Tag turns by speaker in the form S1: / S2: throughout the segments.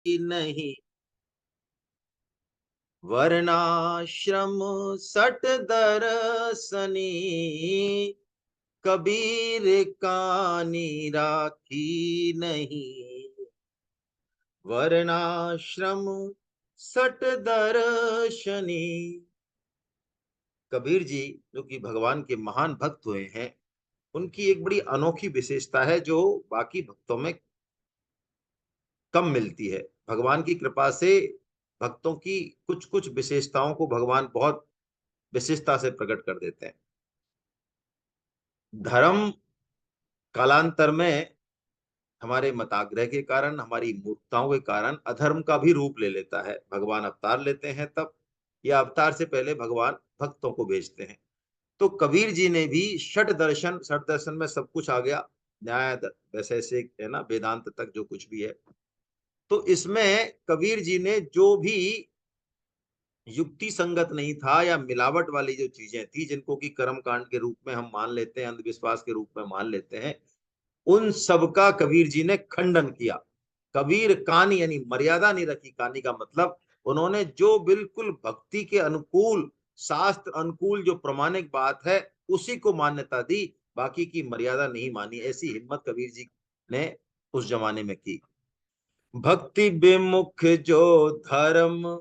S1: नहीं, वर्णाश्रम सट दरसनी, कबीर कानी राखी नहीं। वर्णाश्रम सट दर्शनी। कबीर जी जो कि भगवान के महान भक्त हुए हैं, उनकी एक बड़ी अनोखी विशेषता है जो बाकी भक्तों में कम मिलती है। भगवान की कृपा से भक्तों की कुछ कुछ विशेषताओं को भगवान बहुत विशेषता से प्रकट कर देते हैं। धर्म कालांतर में हमारे मताग्रह के कारण, हमारी मूर्खताओं के कारण अधर्म का भी रूप ले लेता है। भगवान अवतार लेते हैं तब, या अवतार से पहले भगवान भक्तों को भेजते हैं। तो कबीर जी ने भी षट दर्शन में सब कुछ आ गया, वैशेषिक है ना, वेदांत तक जो कुछ भी है। तो इसमें कबीर जी ने जो भी युक्ति संगत नहीं था या मिलावट वाली जो चीजें थी, जिनको कि कर्म कांड के रूप में हम मान लेते हैं, अंधविश्वास के रूप में मान लेते हैं, उन सब का कबीर जी ने खंडन किया। कबीर कानी यानी मर्यादा नहीं रखी। कानी का मतलब उन्होंने जो बिल्कुल भक्ति के अनुकूल, शास्त्र अनुकूल जो प्रमाणिक बात है, उसी को मान्यता दी, बाकी की मर्यादा नहीं मानी। ऐसी हिम्मत कबीर जी ने उस जमाने में की। भक्ति विमुख जो धर्म,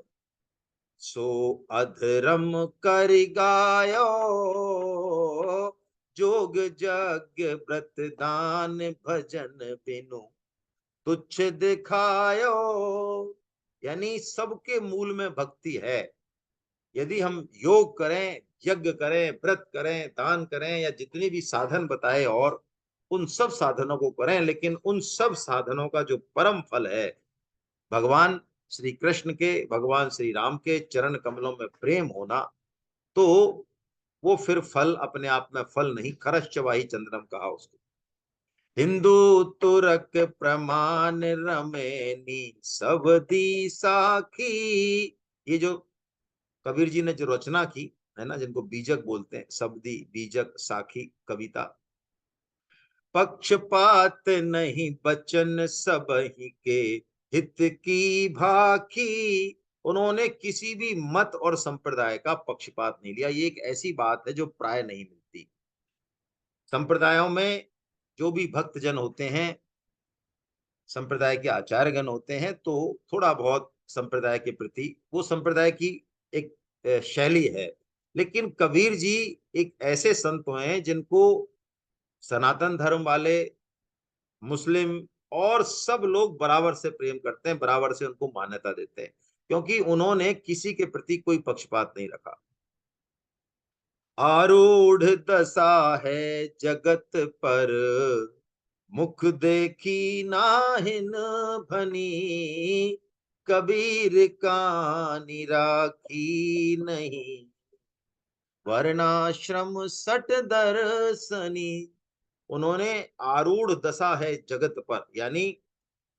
S1: सो अधर्म कर गायो, जोग यज्ञ व्रत दान भजन बिनु तुच्छ दिखायो। यानी सबके मूल में भक्ति है। यदि हम योग करें, यज्ञ करें, व्रत करें, दान करें, या जितने भी साधन बताए, और उन सब साधनों को करें, लेकिन उन सब साधनों का जो परम फल है, भगवान श्री कृष्ण के, भगवान श्री राम के चरण कमलों में प्रेम होना, तो वो फिर फल अपने आप में फल नहीं, खरच चवाही चंद्रम कहा उसको। हिंदू तुरक प्रमाण रमेनी, सब दी साखी। ये जो कबीर जी ने जो रचना की है ना, जिनको बीजक बोलते हैं, शब्दी बीजक साखी कविता। पक्षपात नहीं बचन सब ही के, हित की भाखी। उन्होंने किसी भी मत और संप्रदाय का पक्षपात नहीं लिया। ये एक ऐसी बात है जो प्राय नहीं मिलती। संप्रदायों में जो भी भक्तजन होते हैं, संप्रदाय के आचार्यगण होते हैं, तो थोड़ा बहुत संप्रदाय के प्रति, वो संप्रदाय की एक शैली है। लेकिन कबीर जी एक ऐसे संत हैं जिनको सनातन धर्म वाले, मुस्लिम और सब लोग बराबर से प्रेम करते हैं, बराबर से उनको मान्यता देते हैं, क्योंकि उन्होंने किसी के प्रति कोई पक्षपात नहीं रखा। आरूढ़ दशा है जगत पर, मुख देखी नाहिन भनी, कबीर का निराखी नहीं, वर्णाश्रम सट दर्शनी। उन्होंने आरूढ़ दशा है जगत पर, यानी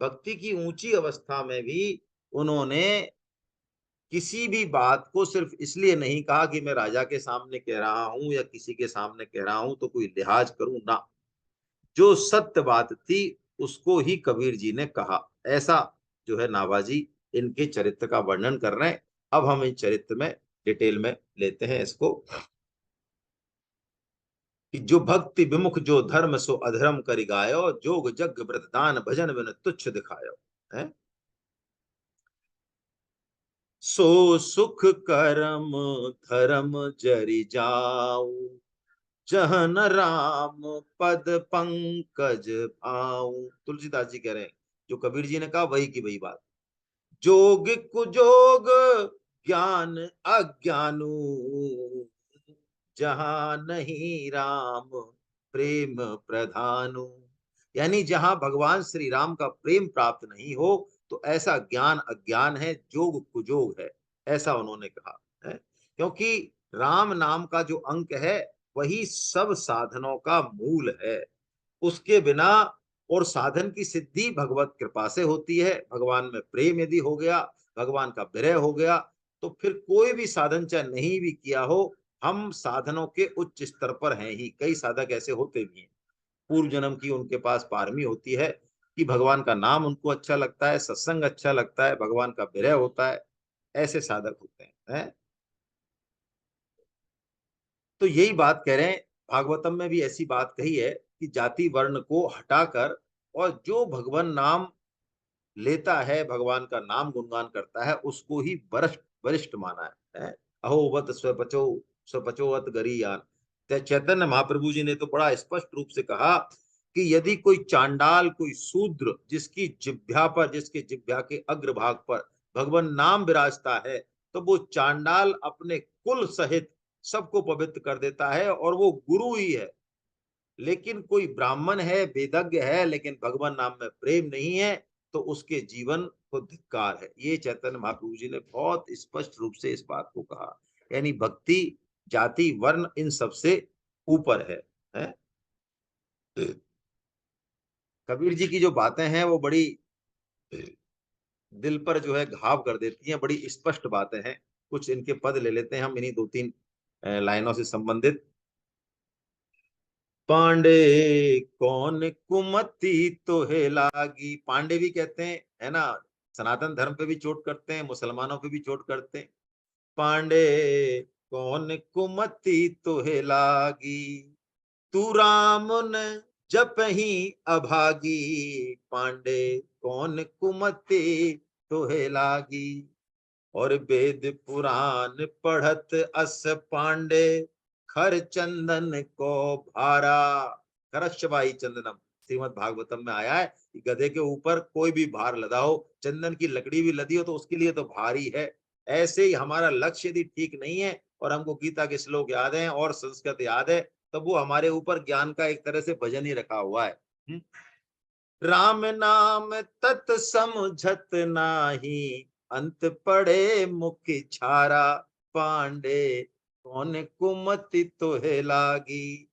S1: भक्ति की ऊंची अवस्था में भी उन्होंने किसी भी बात को सिर्फ इसलिए नहीं कहा कि मैं राजा के सामने कह रहा हूं या किसी के सामने कह रहा हूं तो कोई लिहाज करूं ना। जो सत्य बात थी उसको ही कबीर जी ने कहा। ऐसा जो है नाभाजी इनके चरित्र का वर्णन कर रहे हैं। अब हम इस चरित्र में डिटेल में लेते हैं इसको, कि जो भक्ति विमुख जो धर्म, सो अधर्म करि गायो, जोग जग व्रत दान भजन बिन तुच्छ दिखायो है। सो सुख करम धर्म जरि जाऊ, जहन राम पद पंकज भाऊ। तुलसीदास जी कह रहे हैं, जो कबीर जी ने कहा वही की वही बात। जोग कुजोग ज्ञान अज्ञानू, जहां नहीं राम प्रेम प्रधानु। यानी जहां भगवान श्री राम का प्रेम प्राप्त नहीं हो, तो ऐसा ज्ञान अज्ञान है, जोग कुजोग है, ऐसा उन्होंने कहा है। क्योंकि राम नाम का जो अंक है, वही सब साधनों का मूल है। उसके बिना, और साधन की सिद्धि भगवत कृपा से होती है। भगवान में प्रेम यदि हो गया, भगवान का विरह हो गया, तो फिर कोई भी साधन चाहे नहीं भी किया हो, हम साधनों के उच्च स्तर पर हैं ही। कई साधक ऐसे होते भी हैं, पूर्व जन्म की उनके पास पारमी होती है, कि भगवान का नाम उनको अच्छा लगता है, सत्संग अच्छा लगता है, भगवान का विरह होता है, ऐसे साधक होते हैं। तो यही बात कह रहे हैं, भागवतम में भी ऐसी बात कही है कि जाति वर्ण को हटाकर और जो भगवान नाम लेता है, भगवान का नाम गुणगान करता है, उसको ही वरिष्ठ वरिष्ठ माना है। अहोवत स्वपचो स्वपचोवत गरीयान। चैतन्य महाप्रभु जी ने तो बड़ा स्पष्ट रूप से कहा कि यदि कोई चांडाल, कोई शूद्र, जिसकी जिह्वा पर, जिसके जिह्वा के अग्रभाग पर भगवान नाम विराजता है, तो वो चांडाल अपने कुल सहित सबको पवित्र कर देता है और वो गुरु ही है। लेकिन कोई ब्राह्मण है, वेदज्ञ है, लेकिन भगवान नाम में प्रेम नहीं है, तो उसके जीवन को धिक्कार है। ये चैतन्य महाप्रभु जी ने बहुत स्पष्ट रूप से इस बात को कहा। यानी भक्ति जाति वर्ण इन सबसे ऊपर है? कबीर जी की जो बातें हैं वो बड़ी दिल पर जो है घाव कर देती हैं, बड़ी स्पष्ट बातें हैं। कुछ इनके पद ले लेते हैं हम, इन्हीं दो तीन लाइनों से संबंधित। पांडे कौन कुमति तो है लागी। पांडे भी कहते हैं, है ना, सनातन धर्म पे भी चोट करते हैं, मुसलमानों पे भी चोट करते हैं। पांडे कौन कुमति तो है लागी, तू राम न जपहि अभागी। पांडे कौन कुमति तो है लागी, और वेद पुराण पढ़त अस पांडे, खर चंदन को भारा। खरशबाई चंदनम, श्रीमद भागवतम में आया है कि गधे के ऊपर कोई भी भार लदा हो, चंदन की लकड़ी भी लदी हो, तो उसके लिए तो भारी है। ऐसे ही हमारा लक्ष्य यदि ठीक नहीं है और हमको गीता के श्लोक याद है और संस्कृत याद है, तब वो हमारे ऊपर ज्ञान का एक तरह से भजन ही रखा हुआ है। राम नाम तत् समझत नाही, अंत पड़े मुख छारा। पांडे कौन कुमति तोहे लागी,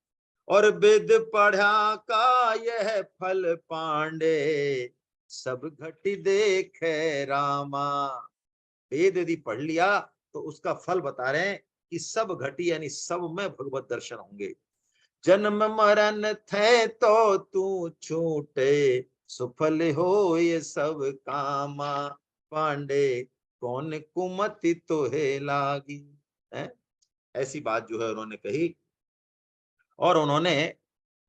S1: और वेद पढ़ा का यह फल पांडे, सब घटी देखे रामा। वेद यदि पढ़ लिया तो उसका फल बता रहे हैं कि सब घटी यानी सब में भगवत दर्शन होंगे। जन्म मरण थे तो तू छूटे, सुफल हो ये सब कामा। पांडे कौन कुमति तो है लागी, है? ऐसी बात जो है उन्होंने कही। और उन्होंने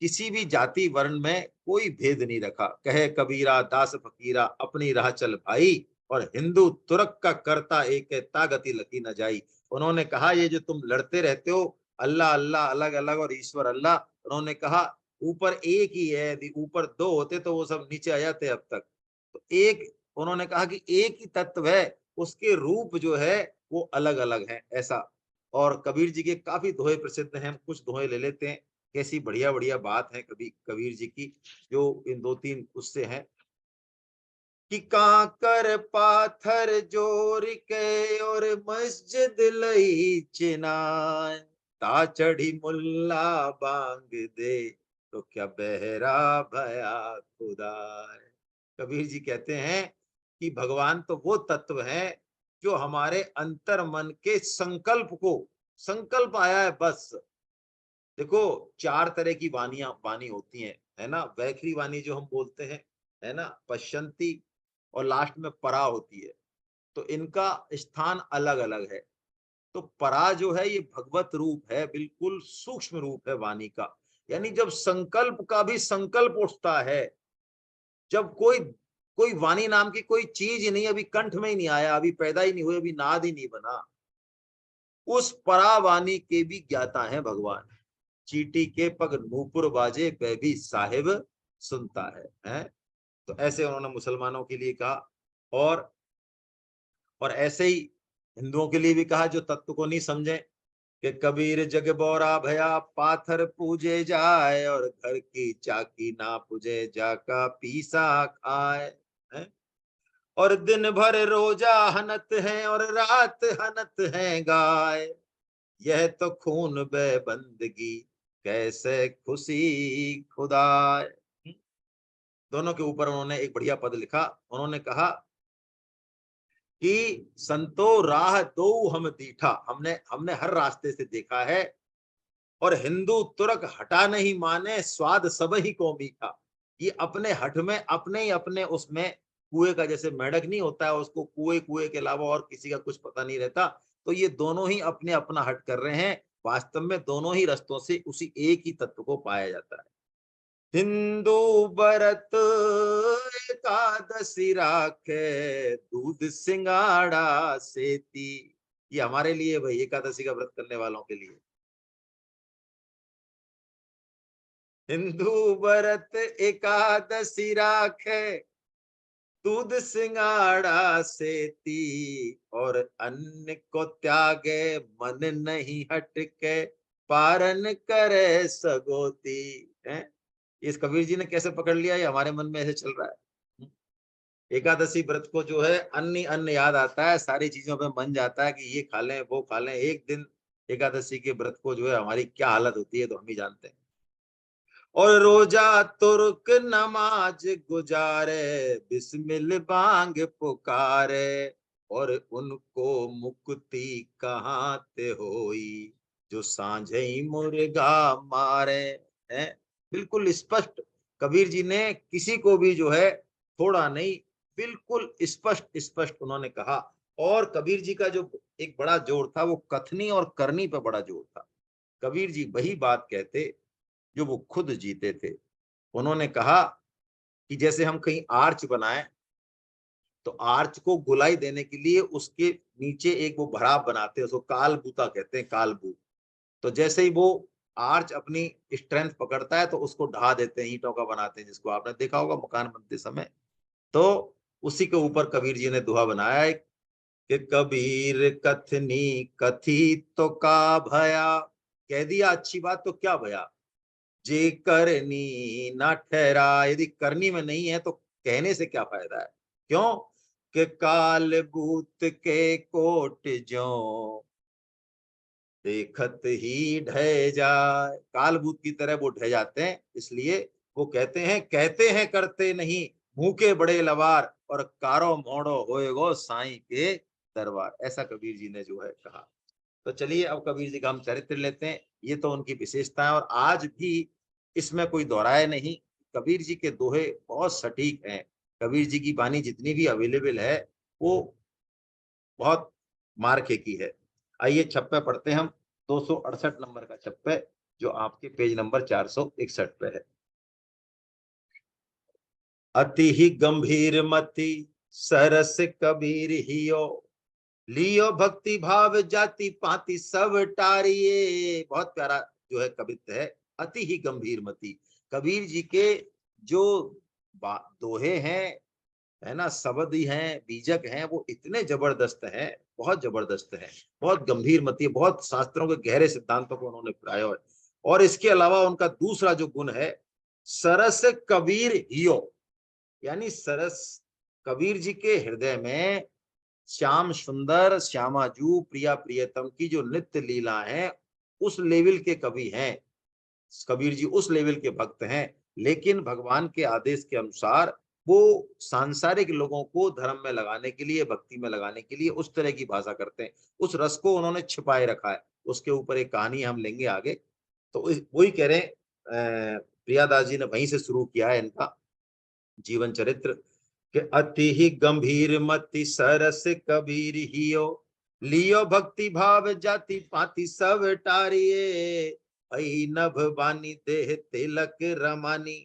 S1: किसी भी जाति वर्ण में कोई भेद नहीं रखा। कहे कबीरा दास फकीरा, अपनी राह चल भाई, और हिंदू तुर्क का करता एक है, तागति लकी न जाई। उन्होंने कहा ये जो तुम लड़ते रहते हो, अल्लाह अल्लाह अलग अलग और ईश्वर अल्लाह, उन्होंने कहा ऊपर एक ही है, यदि ऊपर दो होते तो वो सब नीचे आ जाते अब तक। तो एक, उन्होंने कहा कि एक ही तत्व है, उसके रूप जो है वो अलग अलग है, ऐसा। और कबीर जी के काफी दोहे प्रसिद्ध हैं, हम कुछ दोहे ले लेते हैं। कैसी बढ़िया बढ़िया बात है कभी कबीर जी की, जो इन दो तीन उससे है कि काकर पाथर जोर के और मस्जिद लई चिनाय, ता चढ़ी मुल्ला बांग दे, तो क्या बहरा भया खुदाय। कबीर जी कहते हैं कि भगवान तो वो तत्व है जो हमारे अंतर मन के संकल्प को, संकल्प आया है बस। देखो, चार तरह की वाणी होती हैं, है ना। वैखरी वाणी जो हम बोलते हैं, है ना, पश्चंती, और लास्ट में परा होती है। तो इनका स्थान अलग अलग है। तो परा जो है ये भगवत रूप है, बिल्कुल सूक्ष्म रूप है वाणी का। यानी जब संकल्प का भी संकल्प उठता है, जब कोई कोई वाणी नाम की कोई चीज ही नहीं, अभी कंठ में ही नहीं आया, अभी पैदा ही नहीं हुए, अभी नाद ही नहीं बना, उस परावाणी के भी ज्ञाता है भगवान। चीटी के पग नूपुर बाजे, वह भी साहिब सुनता है? तो ऐसे उन्होंने मुसलमानों के लिए कहा। और ऐसे ही हिंदुओं के लिए भी कहा जो तत्व को नहीं समझे, कि कबीर जग बौरा भया, पाथर पूजे जाए, और घर की चाकी ना पूजे, जाका पीसा खाए, है? और दिन भर रोजा हनत है, और रात हनत है गाय, यह तो खून बे बंदगी, कैसे खुशी खुदाए। दोनों के ऊपर उन्होंने एक बढ़िया पद लिखा। उन्होंने कहा कि संतो राह दो हम दीठा, हमने हमने हर रास्ते से देखा है, और हिंदू तुर्क हटा नहीं माने, स्वाद सब ही को मीठा। ये अपने हठ में अपने ही अपने उसमें कुएं का, जैसे मेंढक नहीं होता है उसको कुएं कुएं के अलावा और किसी का कुछ पता नहीं रहता, तो ये दोनों ही अपने अपना हट कर रहे हैं। वास्तव में दोनों ही रस्तों से उसी एक ही तत्व को पाया जाता है। हिंदू व्रत एकादशी राखे, दूध सिंगाड़ा सेती। ये हमारे लिए भाई, एकादशी का व्रत करने वालों के लिए। हिंदू व्रत एकादशी राखे, दूध सिंगाड़ा सेती, और अन्न को त्यागे मन नहीं हटके, पारन करे सगोती। है, इस कबीर जी ने कैसे पकड़ लिया, ये हमारे मन में ऐसे चल रहा है। एकादशी व्रत को जो है अन्न ही अन्न याद आता है, सारी चीजों पे मन जाता है कि ये खा लें वो खा लें। एक दिन एकादशी के व्रत को जो है हमारी क्या हालत होती है तो हम ही जानते हैं। और रोजा तुर्क नमाज गुजारे, बिस्मिल बांग पुकारे, और उनको मुक्ति कहाँ ते होई, जो सांझे ही मुर्गा मारे। है, बिल्कुल स्पष्ट कबीर जी ने किसी को भी जो है थोड़ा नहीं, बिल्कुल स्पष्ट स्पष्ट उन्होंने कहा। और कबीर जी का जो एक बड़ा जोर था वो कथनी और करनी पे बड़ा जोर था। कबीर जी वही बात कहते जो वो खुद जीते थे। उन्होंने कहा कि जैसे हम कहीं आर्च बनाएं, तो आर्च को गोलाई देने के लिए उसके नीचे एक वो भराव बनाते हैं, उसको कालबूता कहते हैं, कालबूत। तो जैसे ही वो आर्च अपनी स्ट्रेंथ पकड़ता है तो उसको ढा देते हैं, ईंटों का बनाते हैं, जिसको आपने देखा होगा मकान बनते समय। तो उसी के ऊपर कबीर जी ने दोहा बनाया है कि कबीर कथनी कथी तो का भया, कह दिया अच्छी बात तो क्या भया, जे करनी ना ठहरा, यदि करनी में नहीं है तो कहने से क्या फायदा है। क्यों कि काल भूत के कोट जो देखत ही ढह जाए, काल भूत की तरह वो ढह जाते हैं। इसलिए वो कहते हैं करते नहीं, मुंह के बड़े लवार, और कारो मोड़ो होए गो साईं के दरबार। ऐसा कबीर जी ने जो है कहा। तो चलिए अब कबीर जी का हम चरित्र लेते हैं। ये तो उनकी विशेषता है और आज भी इसमें कोई दोहराए नहीं। कबीर जी के दोहे बहुत सटीक हैं। कबीर जी की वाणी जितनी भी अवेलेबल है वो बहुत मार्के की है। आइए छप्पे पढ़ते हैं हम। 268 नंबर का छप्पे, जो आपके पेज नंबर 461 पे है। अति ही गंभीर मति सरस कबीर हियो, लियो भक्ति भाव जाति पाति सब टारिये। बहुत प्यारा जो है कवित्व है। अति ही गंभीर मति, कबीर जी के जो दोहे हैं, है ना, शब्द ही हैं, बीजक हैं, वो इतने जबरदस्त हैं, बहुत जबरदस्त हैं, बहुत गंभीर मति, बहुत शास्त्रों के गहरे सिद्धांतों को उन्होंने अपनाया है। और इसके अलावा उनका दूसरा जो गुण है, सरस कबीर हियो, यानी सरस, कबीर जी के हृदय में श्याम सुंदर श्यामाजू प्रिया प्रियतम की जो नित्य लीला है, उस लेवल के कवि हैं कबीर जी, उस लेवल के भक्त हैं। लेकिन भगवान के आदेश के अनुसार वो सांसारिक लोगों को धर्म में लगाने के लिए, भक्ति में लगाने के लिए उस तरह की भाषा करते हैं। उस रस को उन्होंने छिपाए रखा है। उसके ऊपर एक कहानी हम लेंगे आगे। तो वही कह रहे हैं, प्रियादास जी ने वहीं से शुरू किया है इनका जीवन चरित्र कि अति ही गंभीर मति सरस कबीर हियो, लियो भक्ति भाव जाति पाति सब टारिये, ऐ नभ बानी देह तिलक रमानी,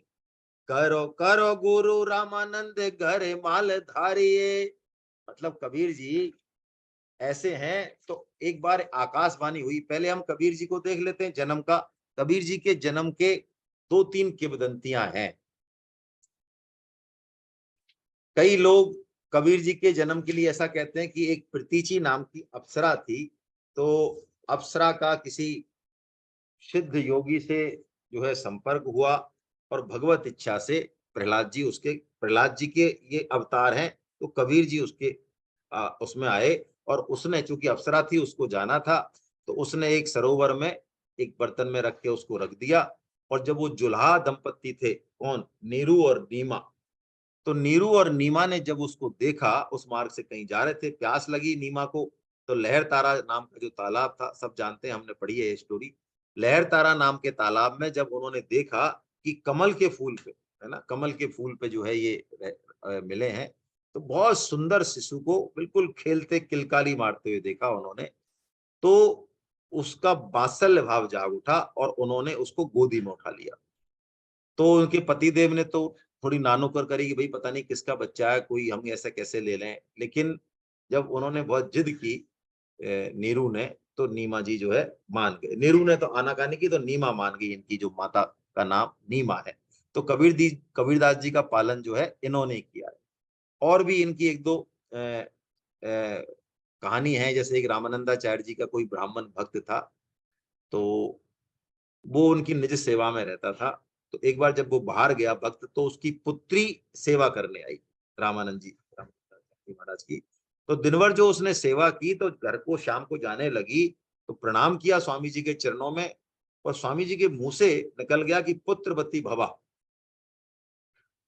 S1: करो करो गुरु रामानंद घर माल धारिये। मतलब कबीर जी ऐसे हैं। तो एक बार आकाशवाणी हुई, पहले हम कबीर जी को देख लेते हैं जन्म का। कबीर जी के जन्म के दो तीन किंवदंतियां हैं। कई लोग कबीर जी के जन्म के लिए ऐसा कहते हैं कि एक प्रतीची नाम की अप्सरा थी। तो अप्सरा का किसी सिद्ध योगी से जो है संपर्क हुआ, और भगवत इच्छा से प्रहलाद जी के ये अवतार हैं, तो कबीर जी उसके उसमें आए। और उसने चूंकि अप्सरा थी, उसको जाना था, तो उसने एक सरोवर में एक बर्तन में रख के उसको रख दिया। और जब वो जुल्हा दंपत्ति थे, कौन, नीरू और नीमा, तो नीरू और नीमा ने जब उसको देखा, उस मार्ग से कहीं जा रहे थे, प्यास लगी नीमा को, तो लहर तारा नाम का जो तालाब था, सब जानते हैं, हमने पढ़ी है ये स्टोरी। लहर तारा नाम के तालाब में जब उन्होंने देखा कि कमल के फूल पे, है ना, कमल के फूल पे जो है ये मिले हैं। तो बहुत सुंदर शिशु को बिल्कुल खेलते किलकारी मारते हुए देखा उन्होंने, तो उसका वात्सल्य भाव जाग उठा और उन्होंने उसको गोदी में उठा लिया। तो उनके पतिदेव ने तो थोड़ी नानुकर करी कि भाई पता नहीं किसका बच्चा है, कोई हम ऐसा कैसे ले लें। लेकिन जब उन्होंने बहुत जिद की नीरू ने, तो नीमा जी जो है मान गए। नीरू ने तो आनाकानी की, तो नीमा मान गई। इनकी जो माता का नाम नीमा है। तो कबीरदास जी का पालन जो है इन्होंने किया है। और भी इनकी एक दो कहानी है। जैसे एक रामानंदाचार्य जी का कोई ब्राह्मण भक्त था, तो वो उनकी निज सेवा में रहता था। तो एक बार जब वो बाहर गया भक्त, तो उसकी पुत्री सेवा करने आई रामानंद जी महाराज की। तो दिन भर जो उसने सेवा की, तो घर को शाम को जाने लगी, तो प्रणाम किया स्वामी जी के चरणों में, और स्वामी जी के मुंह से निकल गया कि पुत्रवती भवा।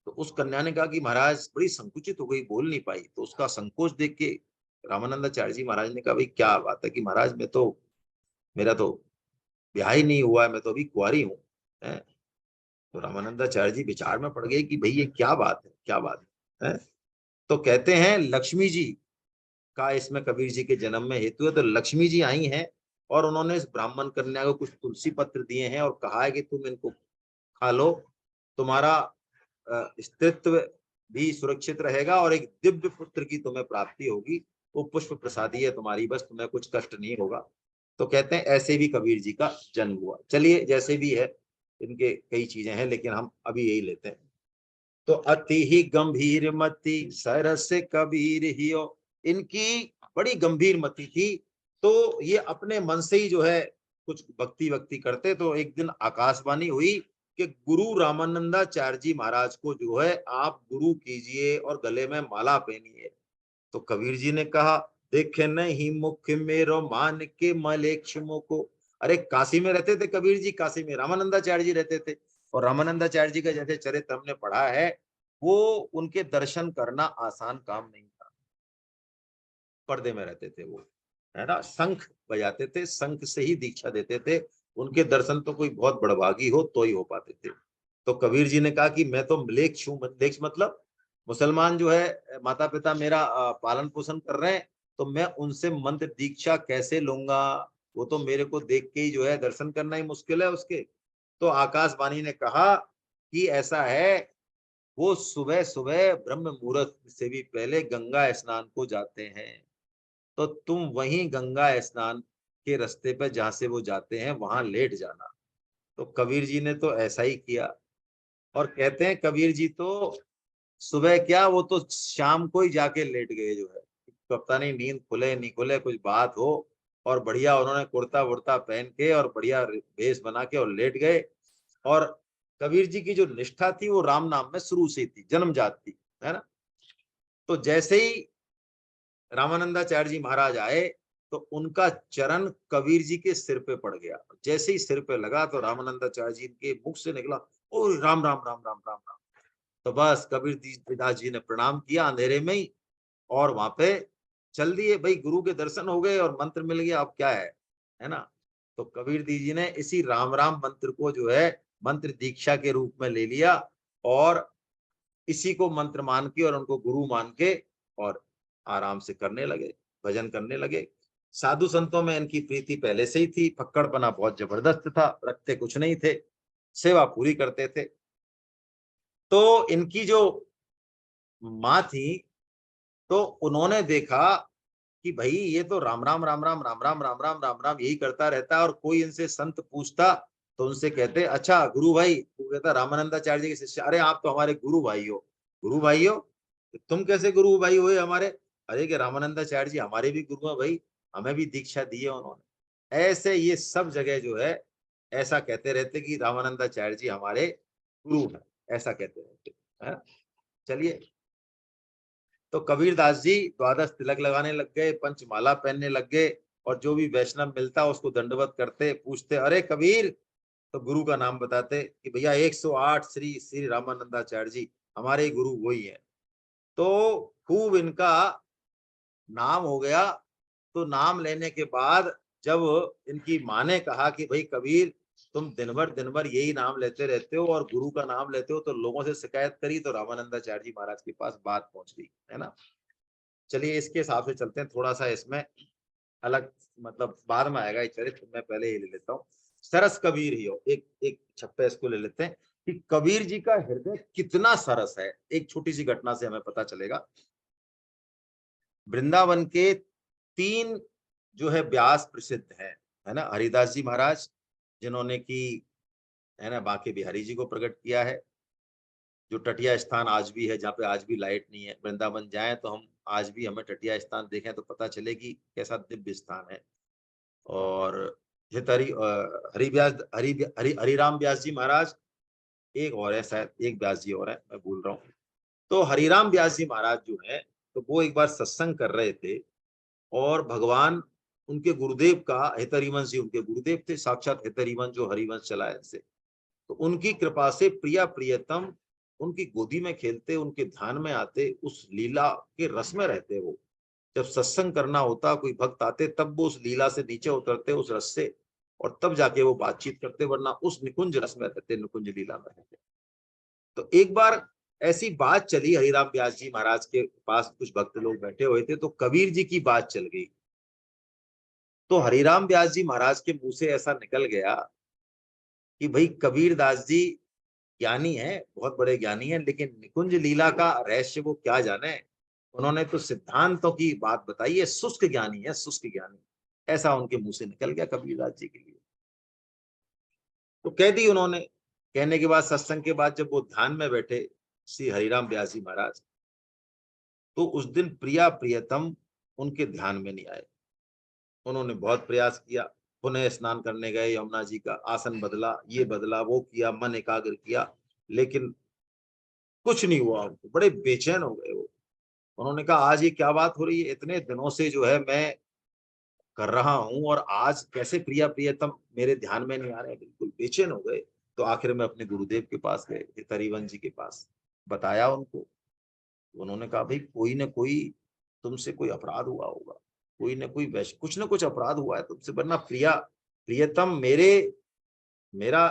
S1: तो उस कन्या ने कहा कि महाराज बड़ी संकुचित हो गई, बोल नहीं पाई। तो उसका संकोच देख के रामानंदाचार्य जी महाराज ने कहा भाई क्या बात है, कि महाराज मैं तो, मेरा तो ब्याह ही नहीं हुआ है, मैं तो अभी कुंवारी हूँ। तो रामानंदाचार्य जी विचार में पड़ गए कि भाई ये क्या बात है, क्या बात है? तो कहते हैं लक्ष्मी जी का इसमें कबीर जी के जन्म में हेतु है। तो लक्ष्मी जी आई हैं और उन्होंने इस ब्राह्मण कन्या को कुछ तुलसी पत्र दिए हैं और कहा है कि तुम इनको खा लो, तुम्हारा स्त्रीत्व भी सुरक्षित रहेगा और एक दिव्य पुत्र की तुम्हें प्राप्ति होगी। वो पुष्प प्रसादी है तुम्हारी, बस तुम्हें कुछ कष्ट नहीं होगा। तो कहते हैं ऐसे भी कबीर जी का जन्म हुआ। चलिए जैसे भी है, इनके कई चीजें हैं, लेकिन हम अभी यही लेते हैं। तो अति ही गंभीर मति सरस कबीर हियो। इनकी बड़ी गंभीर मति थी। तो ये अपने मन से ही जो है कुछ भक्ति वक्ति करते। तो एक दिन आकाशवाणी हुई कि गुरु रामानंदाचार्य जी महाराज को जो है आप गुरु कीजिए और गले में माला पहनिए। तो कबीर जी ने कहा देखे नहीं मुख मेरो मान के मलेक्षमों को। अरे काशी में रहते थे कबीर जी, काशी में रामानंदाचार्य जी रहते थे। और रामानंदाचार्य जी का जैसे चरित्र हमने पढ़ा है, वो उनके दर्शन करना आसान काम नहीं था। पर्दे में रहते थे वो, है ना, शंख बजाते थे, शंख से ही दीक्षा देते थे। उनके दर्शन तो कोई बहुत बड़भागी हो तो ही हो पाते थे। तो कबीर जी ने कहा कि मैं तो म्लेच्छ हूं। म्लेच्छ मतलब मुसलमान जो है माता पिता मेरा पालन पोषण कर रहे हैं, तो मैं उनसे मंत्र दीक्षा कैसे लूंगा? वो तो मेरे को देख के ही जो है दर्शन करना ही मुश्किल है उसके। तो आकाशवाणी ने कहा कि ऐसा है, वो सुबह सुबह ब्रह्म मुहूर्त से भी पहले गंगा स्नान को जाते हैं। तो तुम वहीं गंगा स्नान के रास्ते पर जहां से वो जाते हैं वहां लेट जाना। तो कबीर जी ने तो ऐसा ही किया। और कहते हैं कबीर जी तो सुबह क्या, वो तो शाम को ही जाके लेट गए जो है। पता नहीं नींद खुले नहीं खुले, कुछ बात हो। और बढ़िया उन्होंने कुर्ता वुर्ता पहन के और बढ़िया भेष बना के और लेट गए। और कबीर जी की जो निष्ठा थी वो राम नाम में शुरू से थी, जन्मजात थी, है ना। तो जैसे ही रामानंदाचार्य जी महाराज आए, तो उनका चरण कबीर जी के सिर पे पड़ गया। जैसे ही सिर पे लगा, तो रामानंदाचार्य जी के मुख से निकला ओ राम राम राम राम राम राम। तो बस कबीर दास जी ने प्रणाम किया अंधेरे में ही, और वहां पे चल दिए। भाई गुरु के दर्शन हो गए और मंत्र मिल गया, अब क्या है ना। तो कबीर जी ने इसी राम राम मंत्र को जो है मंत्र दीक्षा के रूप में ले लिया, और इसी को मंत्र मान के और उनको गुरु मान के और आराम से करने लगे, भजन करने लगे। साधु संतों में इनकी प्रीति पहले से ही थी, फक्कड़पना बहुत जबरदस्त था, रखते कुछ नहीं थे, सेवा पूरी करते थे। तो इनकी जो माँ थी, तो उन्होंने देखा कि भाई ये तो राम राम राम राम राम राम राम राम राम राम यही करता रहता है, और कोई इनसे संत पूछता तो उनसे कहते अच्छा गुरु भाई, वो कहता रामानंदाचार्य जी के शिष्य, अरे आप तो हमारे गुरु भाई हो। गुरु भाई हो? तुम कैसे गुरु भाई हुए हमारे? अरे कि रामानंदाचार्य जी हमारे भी गुरु हैं भाई, हमें भी दीक्षा दी है उन्होंने। ऐसे ये सब जगह जो है ऐसा कहते रहते कि रामानंदाचार्य जी हमारे गुरु हैं, ऐसा कहते रहते है। चलिए, तो कबीरदास जी द्वादश तिलक लगाने लग गए, पंचमाला पहनने लग गए, और जो भी वैष्णव मिलता उसको दंडवत करते, पूछते अरे कबीर, तो गुरु का नाम बताते कि भैया 108 श्री श्री रामानंदाचार्य जी हमारे गुरु वही है। तो खूब इनका नाम हो गया। तो नाम लेने के बाद जब इनकी माँ ने कहा कि भाई कबीर, तुम दिन भर यही नाम लेते रहते हो और गुरु का नाम लेते हो, तो लोगों से शिकायत करी तो रामानंदाचार्य जी महाराज के पास बात पहुंच गई, है ना। चलिए इसके हिसाब से चलते हैं, थोड़ा सा इसमें अलग, मतलब बाद में आएगा ये चरित्र, मैं पहले ही ले लेता हूँ। सरस कबीर ही हो, एक एक छप्पे इसको ले लेते हैं कि कबीर जी का हृदय कितना सरस है। एक छोटी सी घटना से हमें पता चलेगा। वृंदावन के 3 जो है व्यास प्रसिद्ध है ना, हरिदास जी महाराज जिन्होंने की, है ना, बांके बिहारी जी को प्रकट किया है, जो टटिया स्थान आज भी है, जहाँ पे आज भी लाइट नहीं है। वृंदावन जाएं तो हम आज भी, हमें टटिया स्थान देखें तो पता चले कि कैसा दिव्य स्थान है। और हितहरि हरिव्यास हरिराम व्यास जी महाराज, एक और है शायद, एक व्यास जी और है, मैं भूल रहा हूँ। तो हरिराम व्यास जी महाराज जो है, तो वो एक बार सत्संग कर रहे थे और भगवान, उनके गुरुदेव का, हितहरिवंश जी उनके गुरुदेव थे, साक्षात हितहरिवंश जो हरिवंश चला है से, तो उनकी कृपा से प्रिया प्रियतम उनकी गोदी में खेलते, उनके ध्यान में आते, उस लीला के रस में रहते। वो जब सत्संग करना होता, कोई भक्त आते, तब वो उस लीला से नीचे उतरते, उस रस से, और तब जाके वो बातचीत करते, वरना उस निकुंज रस में रहते, निकुंज लीला में रहते। तो एक बार ऐसी बात चली, हरिराम व्यास जी महाराज के पास कुछ भक्त लोग बैठे हुए थे, तो कबीर जी की बात चल गई। तो हरिराम व्यास जी महाराज के मुंह से ऐसा निकल गया कि भाई कबीर दास जी ज्ञानी है, बहुत बड़े ज्ञानी है, लेकिन निकुंज लीला का रहस्य वो क्या जाने, उन्होंने तो सिद्धांतों की बात बताई है, शुष्क ज्ञानी है, शुष्क ज्ञानी। ऐसा उनके मुंह से निकल गया कबीरदास जी के लिए। तो कह दी उन्होंने। कहने के बाद, सत्संग के बाद जब वो ध्यान में बैठे श्री हरिराम व्यास जी महाराज, तो उस दिन प्रिया प्रियतम उनके ध्यान में नहीं आए। उन्होंने बहुत प्रयास किया, पुनः स्नान करने गए, यमुना जी का आसन बदला, ये बदला, वो किया, मन एकाग्र किया, लेकिन कुछ नहीं हुआ। उनको बड़े बेचैन हो गए वो। उन्होंने कहा, आज ये क्या बात हो रही है, इतने दिनों से जो है मैं कर रहा हूं, और आज कैसे प्रिया प्रियतम मेरे ध्यान में नहीं आ रहे हैं, बिल्कुल बेचैन हो गए। तो आखिर में अपने गुरुदेव के पास गए, हितहरिवंश जी के पास, बताया उनको। उन्होंने कहा, भाई कोई ना कोई तुमसे कोई अपराध हुआ होगा, कोई ना कोई वैश कुछ ना कुछ अपराध हुआ है तुमसे, वरना प्रिया प्रियतम मेरा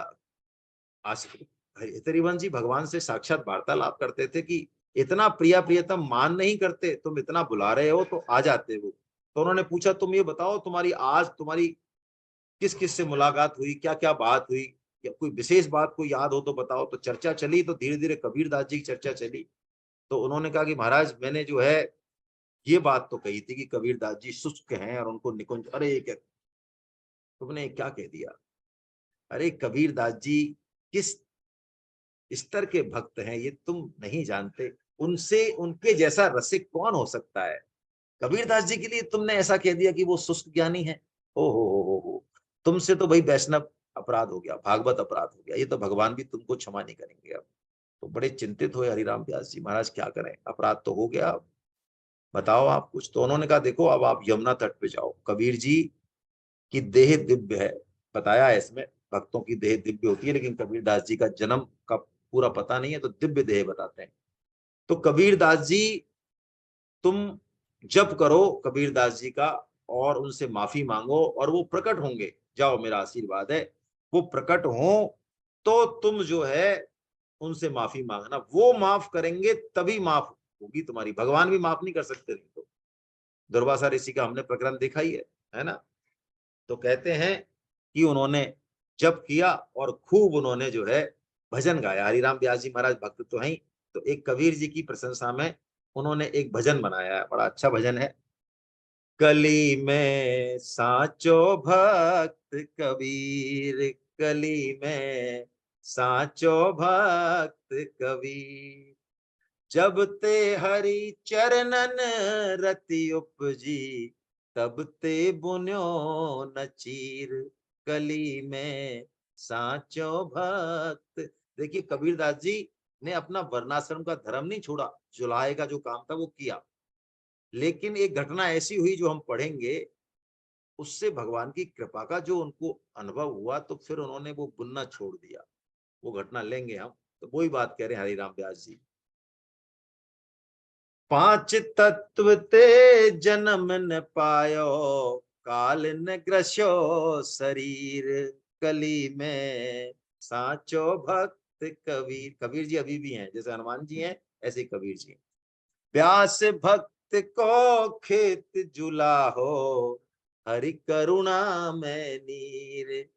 S1: आश्रित। हितहरिवंश जी भगवान से साक्षात वार्तालाप करते थे कि इतना प्रिया प्रियतम मान नहीं करते, तुम इतना बुला रहे हो तो आ जाते वो। तो उन्होंने पूछा, तुम ये बताओ, तुम्हारी किस किस से मुलाकात हुई, क्या क्या बात हुई, या कोई विशेष बात को याद हो तो बताओ। तो चर्चा चली, तो धीरे धीरे कबीरदास जी की चर्चा चली। तो उन्होंने कहा कि महाराज, मैंने जो है ये बात तो कही थी कि कबीरदास जी शुष्क हैं और उनको निकुंज। अरे क्या तुमने क्या कह दिया, अरे कबीरदास जी किस स्तर के भक्त हैं ये तुम नहीं जानते, उनसे उनके जैसा रसिक कौन हो सकता है। कबीरदास जी के लिए तुमने ऐसा कह दिया कि वो शुष्क ज्ञानी है। ओ हो, तुमसे तो भाई वैष्णव अपराध हो गया, भागवत अपराध हो गया, ये तो भगवान भी तुमको क्षमा नहीं करेंगे अब। तो बड़े चिंतित हुए हरिराम व्यास जी महाराज, क्या करें, अपराध तो हो गया, अब बताओ आप कुछ। तो उन्होंने कहा, देखो अब आप यमुना तट पे जाओ, कबीर जी की देह दिव्य है, बताया है इसमें, भक्तों की देह दिव्य होती है, लेकिन कबीरदास जी का जन्म का पूरा पता नहीं है, तो दिव्य देह बताते हैं। तो कबीरदास जी, तुम जप करो कबीरदास जी का, और उनसे माफी मांगो, और वो प्रकट होंगे, जाओ मेरा आशीर्वाद है, वो प्रकट हो तो तुम जो है उनसे माफी मांगना, वो माफ करेंगे तभी माफ होगी तुम्हारी, भगवान भी माफ नहीं कर सकते। नहीं तो दुर्वासा ऋषि का हमने प्रकरण देखा ही है ना। तो कहते हैं कि उन्होंने जप किया और खूब उन्होंने जो है भजन गाया। हरिराम व्यास जी महाराज भक्त तो हैं, तो एक कबीर जी की प्रशंसा में उन्होंने एक भजन बनाया है, बड़ा अच्छा भजन है। कली में साचो भक्त कबीर, कली में साचो भक्त कबीर, जब ते हरि चरणन रति उपजी, तब ते बुन्यो न चीर, कली में साचो भक्त। देखिए कबीरदास जी ने अपना वर्णाश्रम का धर्म नहीं छोड़ा, जुलाहे का जो काम था वो किया, लेकिन एक घटना ऐसी हुई जो हम पढ़ेंगे, उससे भगवान की कृपा का जो उनको अनुभव हुआ, तो फिर उन्होंने वो बुनना छोड़ दिया। वो घटना लेंगे हम, तो वही बात कह रहे हैं हरिराम व्यास जी। 5 तत्व ते जन्म न पायो, काल न ग्रस्यो शरीर, कली में साचो भक्त कबीर। कबीर जी अभी भी हैं, जैसे हनुमान जी हैं ऐसे ही कबीर जी हैं। व्यास भक्त को खेत जुला हो, हरि करुणा में नीर,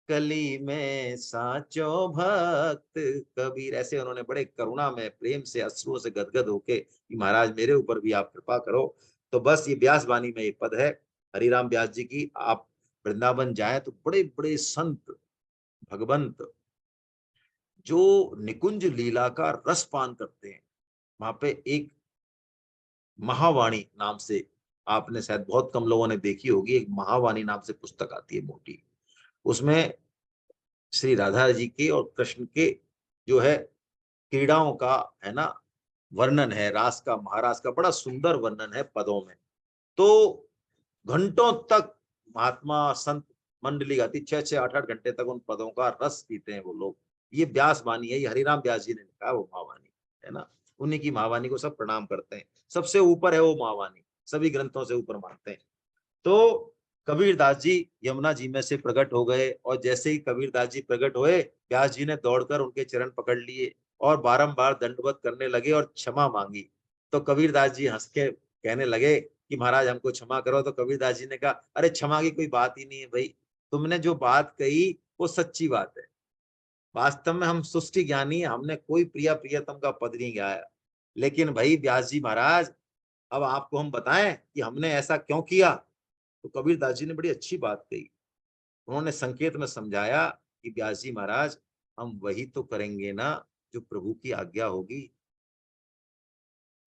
S1: कली में साचो भक्त कबीर। ऐसे उन्होंने बड़े करुणा में प्रेम से अश्रुओं से गदगद होके कि महाराज मेरे ऊपर भी आप कृपा करो। तो बस ये व्यास वाणी में ये पद है हरिराम व्यास जी की। आप वृंदावन जाएं तो बड़े बड़े संत भगवंत जो निकुंज लीला का रस पान करते हैं, वहां पे एक महावाणी नाम से, आपने शायद बहुत कम लोगों ने देखी होगी, एक महावाणी नाम से पुस्तक आती है मोटी। उसमें श्री राधा जी के और कृष्ण के जो है क्रीड़ाओं का है ना वर्णन है, रास का महारास का बड़ा सुंदर वर्णन है पदों में। तो घंटों तक महात्मा संत मंडली गाती, 6-6 8-8 घंटे तक उन पदों का रस पीते हैं वो लोग। ये व्यास वाणी है, ये हरिराम व्यास जी ने लिखा है वो महावाणी, है ना। उन्हीं की महावाणी को सब प्रणाम करते हैं, सबसे ऊपर है वो महावाणी, सभी ग्रंथों से ऊपर मानते हैं। तो कबीरदास जी यमुना जी में से प्रकट हो गए, और जैसे ही कबीरदास जी प्रकट हुए, व्यास जी ने दौड़कर उनके चरण पकड़ लिए और बारंबार दंडवत करने लगे और क्षमा मांगी। तो कबीरदास जी हंस के कहने लगे कि महाराज हमको क्षमा करो। तो कबीरदास जी ने कहा, अरे क्षमा की कोई बात ही नहीं है भाई, तुमने जो बात कही वो सच्ची बात है। वास्तव में हम सृष्टि ज्ञानी, हमने कोई प्रिया प्रियतम का पद नहीं गाया। लेकिन भाई व्यास जी महाराज, अब आपको हम बताएं कि हमने ऐसा क्यों किया। तो कबीरदास जी ने बड़ी अच्छी बात कही। उन्होंने संकेत में समझाया कि व्यास जी महाराज, हम वही तो करेंगे ना जो प्रभु की आज्ञा होगी।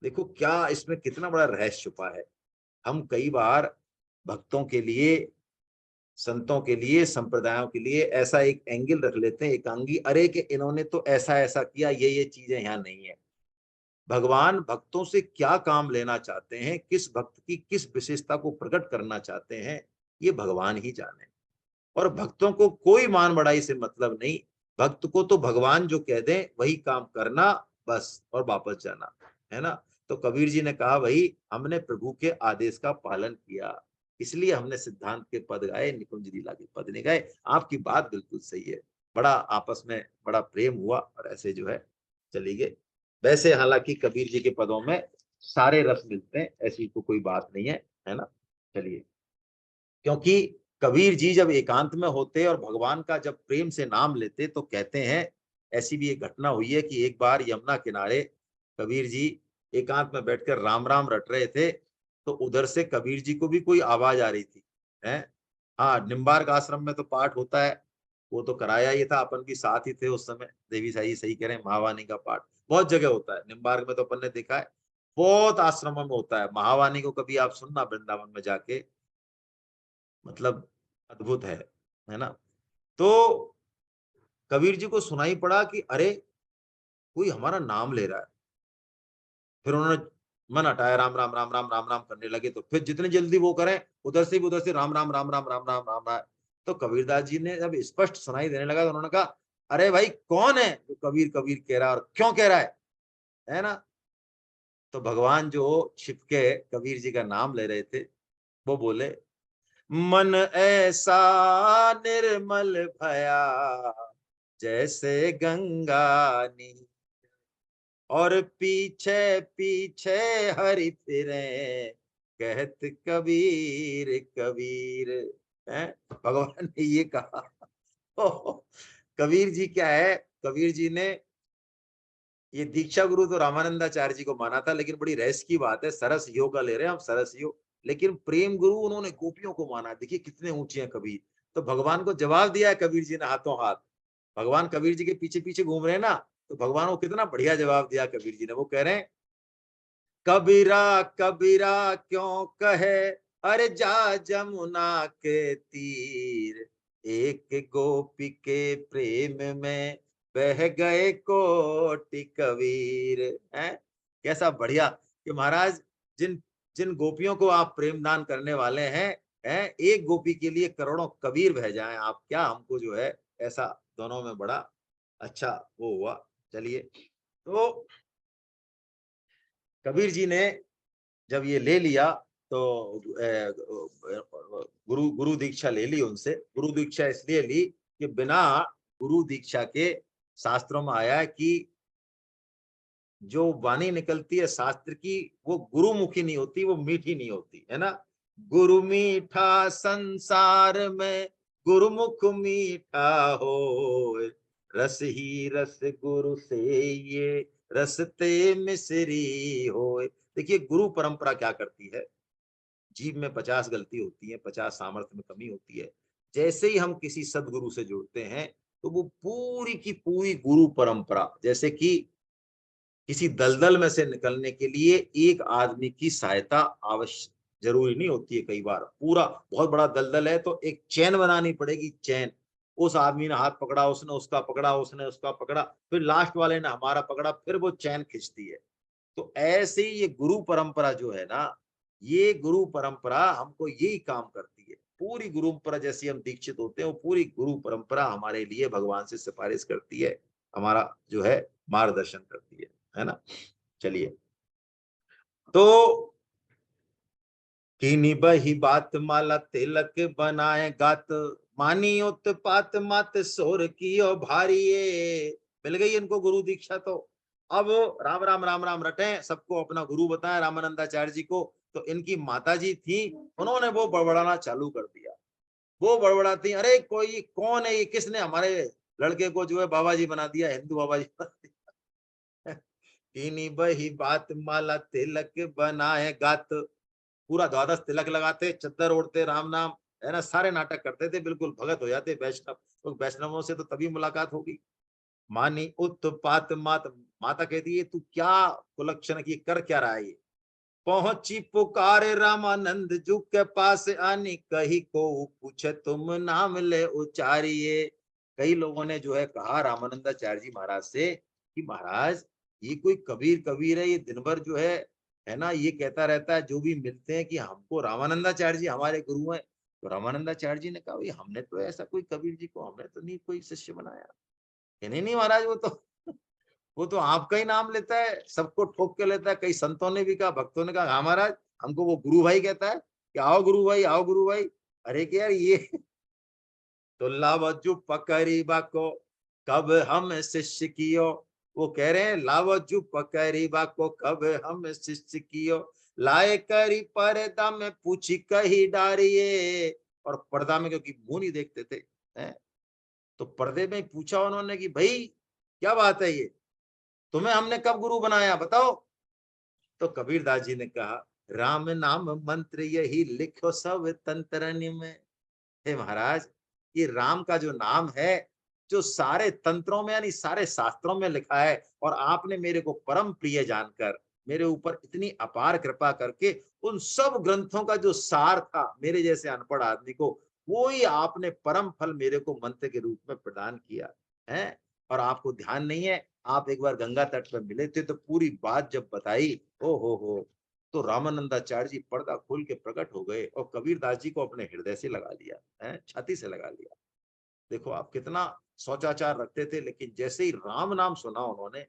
S1: देखो क्या इसमें कितना बड़ा रहस्य छुपा है। हम कई बार भक्तों के लिए, संतों के लिए, संप्रदायों के लिए ऐसा एक एंगल रख लेते हैं एकांगी, अरे कि इन्होंने तो ऐसा ऐसा किया, ये चीजें यहाँ नहीं है। भगवान भक्तों से क्या काम लेना चाहते हैं, किस भक्त की किस विशेषता को प्रकट करना चाहते हैं, ये भगवान ही जाने। और भक्तों को कोई मान बढ़ाई से मतलब नहीं। भक्त को तो भगवान जो कह दें वही काम करना, बस, और वापस जाना, है ना। तो कबीर जी ने कहा, भाई हमने प्रभु के आदेश का पालन किया, इसलिए हमने सिद्धांत के पद गाए, निकुंज लीला के पद नहीं गाए। आपकी बात बिल्कुल सही है। बड़ा आपस में बड़ा प्रेम हुआ और ऐसे जो है चली गए। वैसे हालांकि कबीर जी के पदों में सारे रस मिलते हैं, ऐसी तो कोई बात नहीं है ना। चलिए, क्योंकि कबीर जी जब एकांत में होते और भगवान का जब प्रेम से नाम लेते तो कहते हैं, ऐसी भी एक घटना हुई है कि एक बार यमुना किनारे कबीर जी एकांत में बैठकर राम राम रट रहे थे, तो उधर से कबीर जी को भी कोई आवाज आ रही थी, है। हाँ, निम्बार्क आश्रम में तो पाठ होता है, वो तो कराया ही था, अपन भी साथ ही थे उस समय। देवी साई सही कह रहे हैं, महावाणी का पाठ बहुत जगह होता है। निम्बार्क में तो अपन ने देखा है, बहुत आश्रमों में होता है। महावाणी को कभी आप सुनना वृंदावन में जाके, मतलब अद्भुत है ना। तो कबीर जी को सुनाई पड़ा कि अरे कोई हमारा नाम ले रहा है। फिर उन्होंने मन हटाया, राम राम राम राम राम राम करने लगे। तो फिर जितनी जल्दी वो करें, उधर से राम राम राम राम राम राम राम राम। तो कबीरदास जी ने जब स्पष्ट सुनाई देने लगा तो उन्होंने कहा, अरे भाई कौन है जो कबीर कबीर कह रहा है और क्यों कह रहा है ना। तो भगवान जो छिपके कबीर जी का नाम ले रहे थे, वो बोले, मन ऐसा निर्मल भया जैसे गंगा नी, और पीछे पीछे हरि फिरे कहत कबीर कबीर, है। भगवान ने ये कहा। तो कबीर जी क्या है, कबीर जी ने ये दीक्षा गुरु तो रामानंदाचार्य जी को माना था, लेकिन बड़ी रहस्य की बात है, सरस योग का ले रहे हैं हम, सरस योग। लेकिन प्रेम गुरु उन्होंने गोपियों को माना। देखिए कितने ऊंचे हैं कबीर। तो भगवान को जवाब दिया है कबीर जी ने हाथों हाथ। भगवान कबीर जी के पीछे पीछे घूम रहे हैं ना, तो भगवान को कितना बढ़िया जवाब दिया कबीर जी ने। वो कह रहे हैं, कबीरा कबीरा क्यों कहे, अरे जा जमुना के तीर, एक गोपी के प्रेम में बह गए कोटि कबीर। है कैसा बढ़िया कि महाराज, जिन जिन गोपियों को आप प्रेम दान करने वाले हैं, एक गोपी के लिए करोड़ों कबीर बह जाएं आप, क्या हमको जो है ऐसा। दोनों में बड़ा अच्छा वो हुआ। चलिए, तो कबीर जी ने जब ये ले लिया, तो गुरु गुरु दीक्षा ले ली उनसे। गुरु दीक्षा इसलिए ली कि बिना गुरु दीक्षा के शास्त्रों में आया है कि जो वाणी निकलती है शास्त्र की वो गुरुमुखी नहीं होती, वो मीठी नहीं होती, है ना। गुरु मीठा संसार में गुरुमुख मीठा हो, रस ही रस गुरु से ये रसते मिश्री हो। देखिए गुरु परंपरा क्या करती है, जीव में 50 गलती होती है, 50 सामर्थ्य में कमी होती है। जैसे ही हम किसी सदगुरु से जुड़ते हैं तो वो पूरी की पूरी गुरु परंपरा, जैसे कि किसी दलदल में से निकलने के लिए एक आदमी की सहायता आवश्यक जरूरी नहीं होती है। कई बार पूरा बहुत बड़ा दलदल है तो एक चैन बनानी पड़ेगी, चैन। उस आदमी ने हाथ पकड़ा, उसने उसका पकड़ा, उसने उसका पकड़ा, फिर लास्ट वाले ने हमारा पकड़ा, फिर वो चैन खिंचती है। तो ऐसे ही ये गुरु परंपरा जो है ना, ये गुरु परंपरा हमको यही काम करती है। पूरी गुरु परंपरा जैसी हम दीक्षित होते हैं, वो पूरी गुरु परंपरा हमारे लिए भगवान से सिफारिश करती है, हमारा जो है मार्गदर्शन करती है ना। चलिए, तो कीनी बही बात माला तिलक बनाए गात, मानी उत्पात मात सोर की ओ भारी। मिल गई इनको गुरु दीक्षा। तो अब राम राम राम राम रटे, सबको अपना गुरु बताया रामानंदाचार्य जी को। तो इनकी माता जी थी, उन्होंने वो बड़बड़ाना चालू कर दिया। वो बड़बड़ाती, अरे कोई कौन है ये, किसने हमारे लड़के को जो है बाबा जी बना दिया, हिंदू बाबा जी बना दिया। कीनी बही बात माला तिलक बनाए गात, पूरा द्वादश तिलक लगाते, चद्दर ओढ़ते, राम नाम, है ना, सारे नाटक करते थे, बिल्कुल भगत हो जाते वैष्णव। तो वैष्णवों से तो तभी मुलाकात होगी। मानी उत्पात मात, माता कहती है तू क्या कुलक्षण की कर क्या रहा है ये। पहुंची पुकार रामानंद जू के पास आनी, कही को पूछे तुम नाम ले उचारिये। कई लोगों ने जो है कहा रामानंदाचार्य जी महाराज से कि महाराज ये कोई कबीर कबीर है, ये दिन भर जो है ना, ये कहता रहता है जो भी मिलते हैं कि हमको रामानंदाचार्य जी हमारे गुरु हैं। तो रामानंदाचार्य जी ने कहा भाई हमने तो ऐसा कोई कबीर जी को हमने तो नहीं कोई शिष्य बनाया। नहीं नहीं महाराज, वो तो आपका ही नाम लेता है, सबको ठोक के लेता है। कई संतों ने भी कहा, भक्तों ने कहा हाँ महाराज, हमको वो गुरु भाई कहता है कि आओ गुरु भाई, आओ गुरु भाई। अरे क्या यार ये तो लावजू पकड़ी बाको कब हम शिष्य कियो। वो कह रहे हैं लावजू पकड़ी बाको कब हम शिष्य कियो, लाए करी पर्दा में पूछी कही डारिये। और पर्दा में क्योंकि मुंह नहीं देखते थे, हैं, तो पर्दे में पूछा उन्होंने कि भाई क्या बात है ये, तुम्हें हमने कब गुरु बनाया बताओ। तो कबीरदास जी ने कहा राम नाम मंत्र यही लिखो सब तंत्रनि में। हे महाराज, ये राम का जो नाम है, जो सारे तंत्रों में यानी सारे शास्त्रों में लिखा है, और आपने मेरे को परम प्रिय जानकर मेरे ऊपर इतनी अपार कृपा करके उन सब ग्रंथों का जो सार था मेरे जैसे अनपढ़ आदमी को, वो ही आपने परम फल मेरे को मंत्र के रूप में प्रदान किया है। और आपको ध्यान नहीं है, आप एक बार गंगा तट पर मिले थे तो पूरी बात जब बताई, ओ हो, तो रामानंदाचार्य जी पर्दा खोल के प्रकट हो गए और कबीरदास जी को अपने हृदय से लगा लिया, है छाती से लगा लिया। देखो आप कितना सोचाचार रखते थे, लेकिन जैसे ही राम नाम सुना उन्होंने,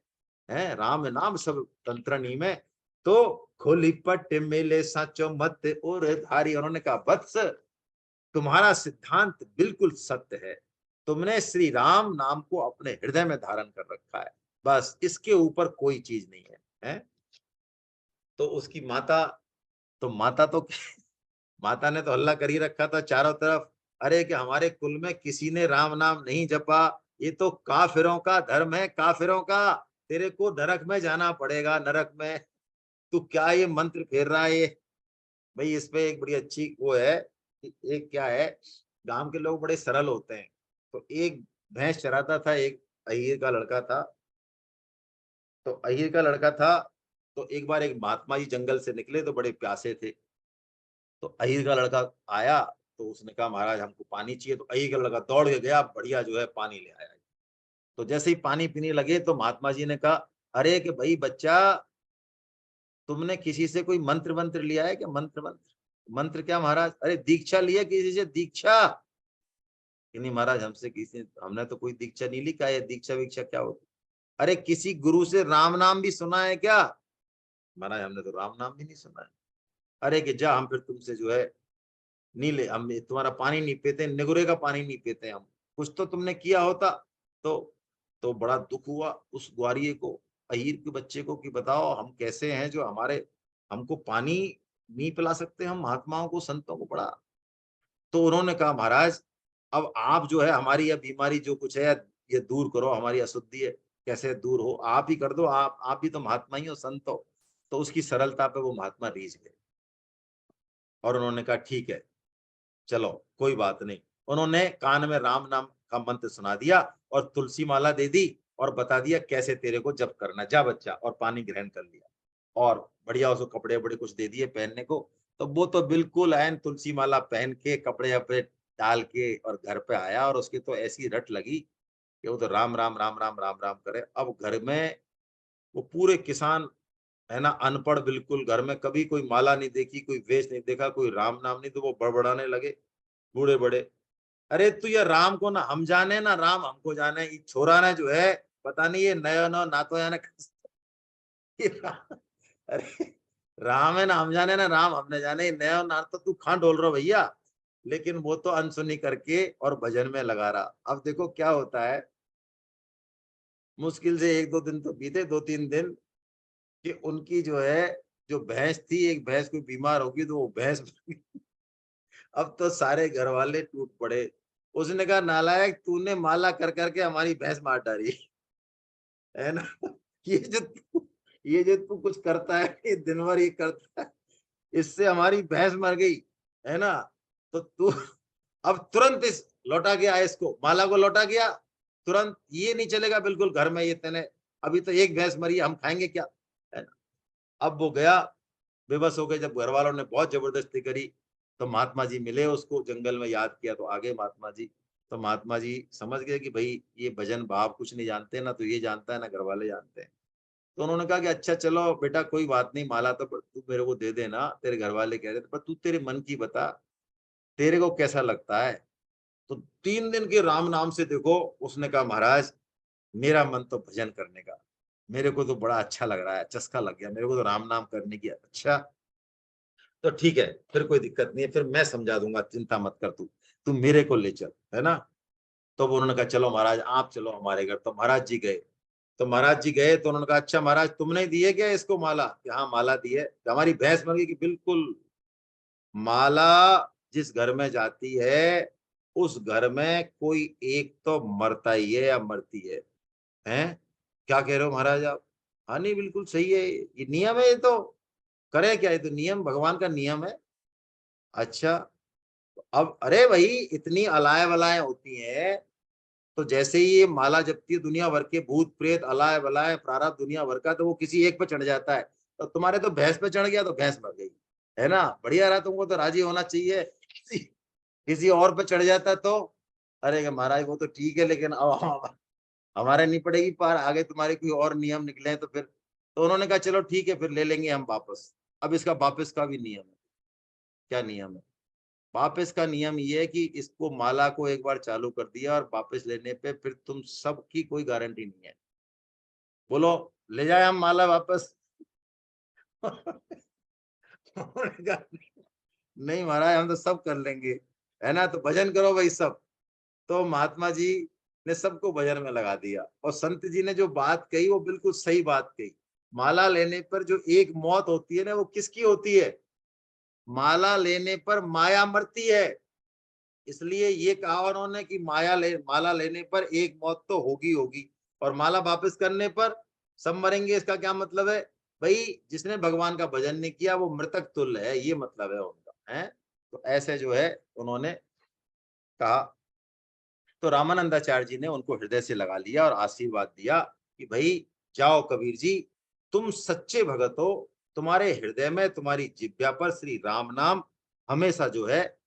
S1: है राम नाम सब तंत्रणी में, तो खोली पट मेले साचो मत और धारी। उन्होंने कहा वत्स, तुम्हारा सिद्धांत बिल्कुल सत्य है, तुमने श्री राम नाम को अपने हृदय में धारण कर रखा है, बस इसके ऊपर कोई चीज नहीं है। तो उसकी माता, तो माता तो माता ने तो हल्ला कर ही रखा था चारों तरफ, अरे कि हमारे कुल में किसी ने राम नाम नहीं जपा, ये तो काफिरों का धर्म है, काफिरों का, तेरे को नरक में जाना पड़ेगा, नरक में। तू क्या ये मंत्र फेर रहा है ये। भाई इस पे एक बड़ी अच्छी वो है कि एक क्या है, गांव के लोग बड़े सरल होते हैं। तो एक भैंस चराता था, एक अहीर का लड़का था। तो अहीर का लड़का था, तो एक बार एक महात्मा जी जंगल से निकले तो बड़े प्यासे थे। तो अहीर का लड़का आया, तो उसने कहा महाराज हमको पानी चाहिए। तो अहीर का लड़का दौड़ के गया, बढ़िया जो है पानी ले आया। तो जैसे ही पानी पीने लगे तो महात्मा जी ने कहा अरे कि भाई बच्चा, तुमने किसी से कोई मंत्र मंत्र लिया है क्या, मंत्र मंत्र। मंत्र क्या महाराज, अरे दीक्षा लिया किसी से, दीक्षा। कि नहीं महाराज हमसे किसी, हमने तो कोई दीक्षा नहीं ली, क्या है दीक्षा वीक्षा क्या होती। अरे किसी गुरु से राम नाम भी सुना है क्या। महाराज हमने तो राम नाम भी नहीं सुना है। अरे कि जा, हम फिर तुमसे जो है नीले, हम तुम्हारा पानी नहीं पीते, निगुरे का पानी नहीं पीते हम, कुछ तो तुमने किया होता। तो तो बड़ा दुख हुआ उस ग्वारिये को, अहीर के बच्चे को, कि बताओ हम कैसे हैं जो हमारे, हमको पानी नहीं पिला सकते हम महात्माओं को, संतों को। बड़ा, तो उन्होंने कहा महाराज अब आप जो है हमारी यह बीमारी जो कुछ है ये दूर करो, हमारी अशुद्धि है, कैसे दूर हो, आप ही कर दो, आप भी तो महात्मा ही हो, संत हो। तो उसकी सरलता पे वो महात्मा रीझ गए और उन्होंने कहा ठीक है, चलो कोई बात नहीं। उन्होंने कान में राम नाम का मंत्र सुना दिया और तुलसी माला दे दी और बता दिया कैसे तेरे को जप करना, जा बच्चा, और पानी ग्रहण कर लिया। और बढ़िया उसको कपड़े बड़े कुछ दे दिए पहनने को। तो वो तो बिल्कुल ऐन तुलसी माला पहन के कपड़े अपने डाल के और घर पे आया, और उसकी तो ऐसी रट लगी कि वो तो राम राम राम राम राम राम करे। अब घर में वो पूरे किसान, है ना, अनपढ़ बिल्कुल, घर में कभी कोई माला नहीं देखी, कोई वेश नहीं देखा, कोई राम नाम नहीं, तो वो बड़बड़ाने लगे बूढ़े बड़े, अरे तू ये राम को ना हम जाने ना राम हमको जाने, ये छोरा ने जो है पता नहीं ये नया न ना तो जाने अरे राम है ना हम जाने ना राम हमने जाने, ये नया ना तो तू कहाँ डोल रहा हो भैया। लेकिन वो तो अनसुनी करके और भजन में लगा रहा। अब देखो क्या होता है, मुश्किल से एक दो दिन तो बीते, दो तीन दिन, कि उनकी जो है, जो भैंस थी, एक भैंस कोई बीमार होगी तो वो भैंस अब तो सारे घर वाले टूट पड़े। उसने कहा नालायक तूने माला कर करके हमारी भैंस मार डाली है ना। ये जो तू कुछ करता है, ये दिन भर ये करता है, इससे हमारी भैंस मर गई, है ना। तो तू अब तुरंत इस लौटा गया, इसको माला को लौटा गया तुरंत। ये नहीं चलेगा बिल्कुल घर में, ये तेने अभी तो एक भैंस मरी है, हम खाएंगे क्या, है ना। अब वो गया, बेबस हो गए। जब घर वालों ने बहुत जबरदस्ती करी तो महात्मा जी मिले उसको, जंगल में याद किया तो आ गए महात्मा जी। तो महात्मा जी समझ गए कि भाई ये भजन भाव कुछ नहीं जानते, ना तो ये जानता है ना घर वाले जानते हैं। तो उन्होंने कहा कि अच्छा चलो बेटा कोई बात नहीं, माला तो तू मेरे को दे देना, तेरे घर वाले कह रहे थे, पर तू तेरे मन की बता, तेरे को कैसा लगता है। तो 3 दिन के राम नाम से देखो, उसने कहा महाराज मेरा मन तो भजन करने का, मेरे को तो बड़ा अच्छा लग रहा है, चस्का लग गया मेरे को तो राम नाम करने की। अच्छा तो ठीक है, फिर कोई दिक्कत नहीं है, फिर मैं समझा दूंगा, चिंता मत कर तू, तू मेरे को ले चल, है ना। तो वो उन्होंने कहा चलो महाराज आप चलो हमारे घर। तो महाराज जी गए। तो महाराज जी गए तो उन्होंने कहा अच्छा महाराज तुमने दी है क्या इसको माला, कि हाँ माला दी है। कि हमारी भैंस मर गई, कि बिल्कुल, माला जिस घर में जाती है उस घर में कोई एक तो मरता ही है या मरती है। हैं, क्या कह रहे हो महाराज आप। हाँ नहीं बिल्कुल सही है, ये नियम है, ये तो करे क्या, ये तो नियम, भगवान का नियम है। अच्छा, अब अरे भाई इतनी अलाय वलाय होती है, तो जैसे ही ये माला जपती है दुनिया भर के भूत प्रेत अलाय वलाय प्रारब्ध दुनिया भर का, तो वो किसी एक पे चढ़ जाता है। तो तुम्हारे तो भैंस पे चढ़ गया तो भैंस मर गई, है ना, बढ़िया रहा, तुमको तो राजी होना चाहिए। किसी और पे चढ़ जाता तो, अरे महाराज वो तो ठीक है, लेकिन अब हमारे नहीं पड़ेगी पार, आगे तुम्हारे कोई और नियम निकले तो फिर। तो उन्होंने कहा चलो ठीक है फिर ले लेंगे हम वापस। अब इसका वापस का भी नियम है। क्या नियम है, वापस का नियम ये है कि इसको माला को एक बार चालू कर दिया और वापस लेने पे फिर तुम सबकी कोई गारंटी नहीं है। बोलो ले जाए हम माला वापस। उन्होंने कहा, नहीं महाराज हम तो सब कर लेंगे, है ना, तो भजन करो भाई सब। तो महात्मा जी ने सबको भजन में लगा दिया, और संत जी ने जो बात कही वो बिल्कुल सही बात कही। माला लेने पर जो एक मौत होती है ना, वो किसकी होती है, माला लेने पर माया मरती है। इसलिए ये कहा उन्होंने कि माला लेने पर एक मौत तो होगी होगी, और माला वापस करने पर सब मरेंगे। इसका क्या मतलब है, भाई जिसने भगवान का भजन नहीं किया वो मृतक तुल्य है, ये मतलब है उनका, है। तो ऐसे जो है उन्होंने कहा। तो रामानंदाचार्य जी ने उनको हृदय से लगा लिया और आशीर्वाद दिया कि भाई जाओ कबीर जी, तुम सच्चे भगत हो, तुम्हारे हृदय में तुम्हारी जिह्वा पर श्री राम नाम हमेशा जो है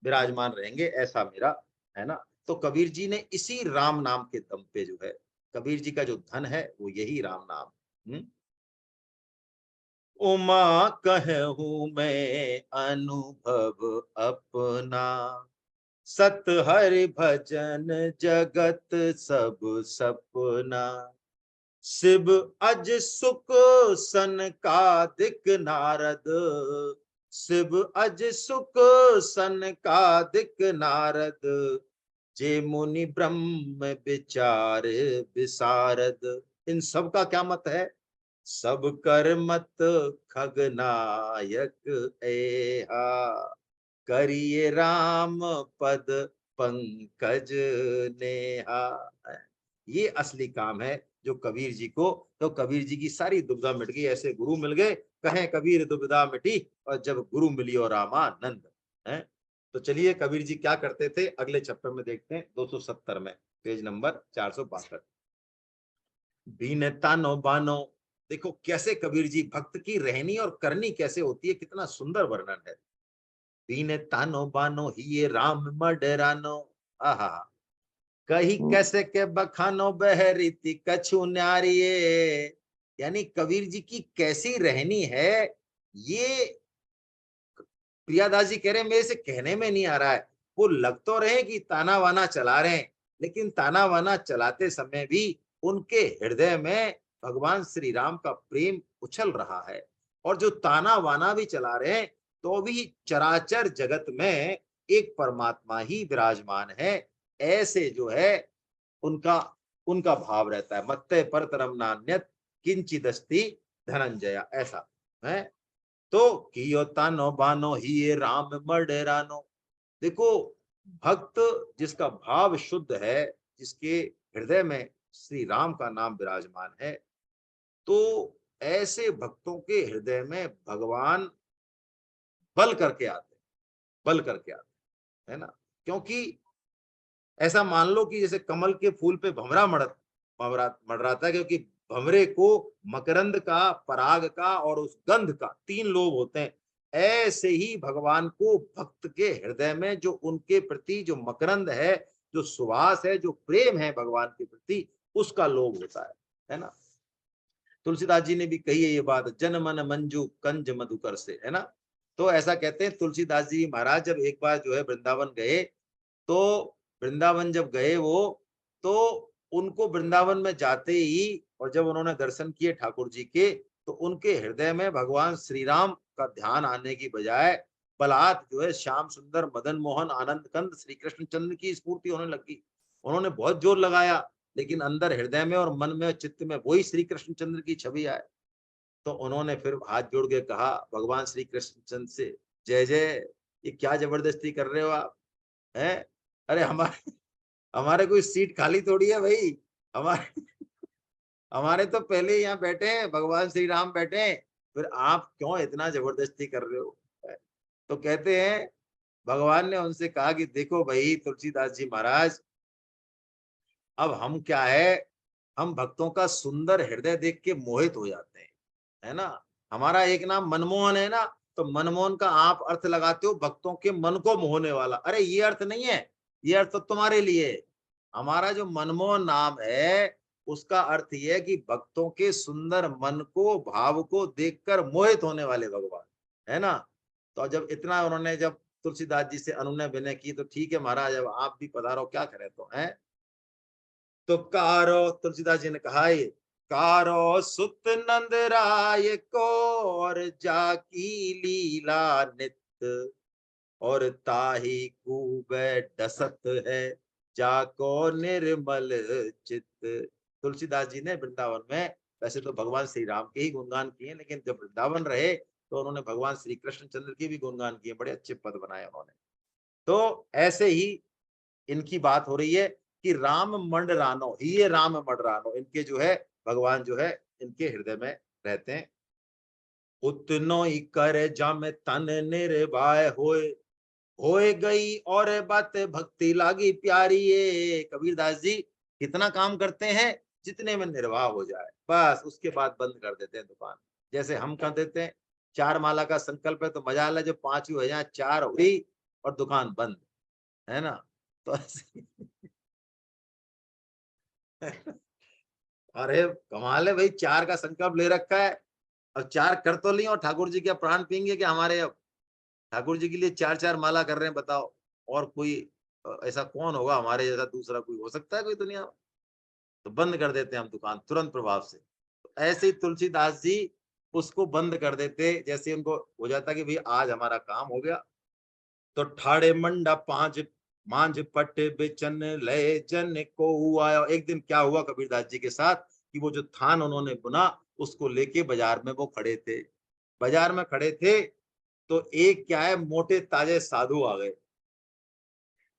S1: विराजमान रहेंगे, ऐसा मेरा, है ना। तो कबीर जी ने इसी राम नाम के दम पे जो है, कबीर जी का जो धन है वो यही राम नाम। उमा कहूँ मैं अनुभव अपना, सत हरि भजन जगत सब सपना, शिव अज सुख सनकादिक नारद, शिव अज सुख सनकादिक नारद, जे मुनि ब्रह्म विचार विसारद। इन सब का क्या मत है? सब कर मत खगनायक एहा, करिए राम पद पंकज नेहा। ये असली काम है जो कबीर जी को, तो कबीर जी की सारी दुविधा मिट गई, ऐसे गुरु मिल गए, कहें कबीर दुविधा मिटी, और जब गुरु मिलियो रामानंद है। तो चलिए कबीर जी क्या करते थे अगले चैप्टर में देखते हैं, 270 में, पेज नंबर 462। बीन तानो बानो। देखो कैसे कबीर जी भक्त की रहनी और करनी कैसे होती है, कितना सुंदर वर्णन है। बीन तानो बानो ही राम मडरानो, आहा, कही कैसे के बखानो बहरीती कछु न्यारिये। यानी कबीर जी की कैसी रहनी है, ये प्रियादास जी कह रहे हैं मेरे से कहने में नहीं आ रहा है। वो लग तो रहे कि ताना वाना चला रहे हैं, लेकिन ताना वाना चलाते समय भी उनके हृदय में भगवान श्री राम का प्रेम उछल रहा है। और जो ताना वाना भी चला रहे हैं, तो भी चराचर जगत में एक परमात्मा ही विराजमान है, ऐसे जो है उनका उनका भाव रहता है। मत्ते परतरम नान्यत किंचिदस्ति धनंजया, ऐसा है। तो कियो तानो बानो ही ये राम मर्डेरानो। देखो भक्त जिसका भाव शुद्ध है, जिसके हृदय में श्री राम का नाम विराजमान है, तो ऐसे भक्तों के हृदय में भगवान बल करके आते हैं, बल करके आते हैं, है ना। क्योंकि ऐसा मान लो कि जैसे कमल के फूल पे भंवरा मडराता है, क्योंकि भंवरे को मकरंद का, पराग का और उस गंध का 3 लोभ होते हैं। ऐसे ही भगवान को भक्त के हृदय में जो उनके प्रति जो मकरंद है, जो सुवास है, जो प्रेम है भगवान के प्रति, उसका लोभ होता है ना। तुलसीदास जी ने भी कही है ये बात, जन मन मंजू कंज मधुकर से, है ना। तो ऐसा कहते हैं तुलसीदास जी महाराज जब एक बार जो है वृंदावन गए, तो वृंदावन जब गए वो, तो उनको वृंदावन में जाते ही और जब उन्होंने दर्शन किए ठाकुर जी के, तो उनके हृदय में भगवान श्री राम का ध्यान आने की बजाय बलात् जो है श्याम सुंदर मदन मोहन आनंद कंद श्री कृष्ण चंद्र की स्फूर्ति होने लगी। उन्होंने बहुत जोर लगाया, लेकिन अंदर हृदय में और मन में चित्त में वही श्री कृष्ण चंद्र की छवि आए। तो उन्होंने फिर हाथ जोड़ के कहा भगवान श्री कृष्ण चंद्र से, जय जय, ये क्या जबरदस्ती कर रहे हो आप, हैं? अरे हमारे हमारे कोई सीट खाली थोड़ी है भाई, हमारे हमारे तो पहले यहाँ बैठे हैं, भगवान श्री राम बैठे हैं, फिर आप क्यों इतना जबरदस्ती कर रहे हो। तो कहते हैं भगवान ने उनसे कहा कि देखो भाई तुलसीदास जी महाराज, अब हम क्या है, हम भक्तों का सुंदर हृदय देख के मोहित हो जाते हैं, है ना। हमारा एक नाम मनमोहन है ना, तो मनमोहन का आप अर्थ लगाते हो भक्तों के मन को मोहने वाला। अरे ये अर्थ नहीं है, ये अर्थ तो तुम्हारे लिए। हमारा जो मनमोहन नाम है, उसका अर्थ यह है कि भक्तों के सुंदर मन को, भाव को देखकर मोहित होने वाले भगवान, है ना। तो जब इतना उन्होंने जब तुलसीदास जी से अनुनय विनय की, तो ठीक है महाराज अब आप भी पधारो, क्या करें तो है। तो कारो, तुलसीदास जी ने कहा ये, कारो सुत नंद राय को और जाकी लीला नित, और ताही खूब डसत है जाको निर्मल चित्त। तुलसीदास जी ने वृंदावन में वैसे तो भगवान श्री राम के ही गुणगान किए, लेकिन जब वृंदावन रहे तो उन्होंने भगवान श्री कृष्ण चंद्र के भी गुणगान किए, बड़े अच्छे पद बनाए उन्होंने। तो ऐसे ही इनकी बात हो रही है कि राम मंडरानो, ये राम मंडरानो, इनके जो है भगवान जो है इनके हृदय में रहते हैं। उतनो ही कर जम तन निर्भय होए गई और बात भक्ति लागी प्यारी। ये कबीरदास जी कितना काम करते हैं, जितने में निर्वाह हो जाए बस उसके बाद बंद कर देते हैं दुकान। जैसे हम कर देते हैं, 4 माला का संकल्प है तो मजा आला, जब 5 हो जाए, 4 हुई और दुकान बंद, है ना। तो अरे कमाल है भाई, 4 का संकल्प ले रखा है और 4 कर तो ली, और ठाकुर जी क्या प्राण पियेंगे कि हमारे। अब ठाकुर जी के लिए 4-4 माला कर रहे हैं, बताओ। और कोई ऐसा कौन होगा हमारे जैसा, दूसरा कोई हो सकता है कोई दुनिया में। तो बंद कर देते हैं हम दुकान तुरंत प्रभाव से। तो ऐसे ही तुलसीदास जी उसको बंद कर देते। जैसे उनको हो जाता कि भाई आज हमारा काम हो गया, तो ठाड़े मंडा पांच मांझ पट बेचन लय जन को हुआ। एक दिन क्या हुआ कबीरदास जी के साथ कि वो जो थान उन्होंने बुना उसको लेके बाजार में वो खड़े थे। बाजार में खड़े थे तो एक क्या है, मोटे ताजे साधु आ गए।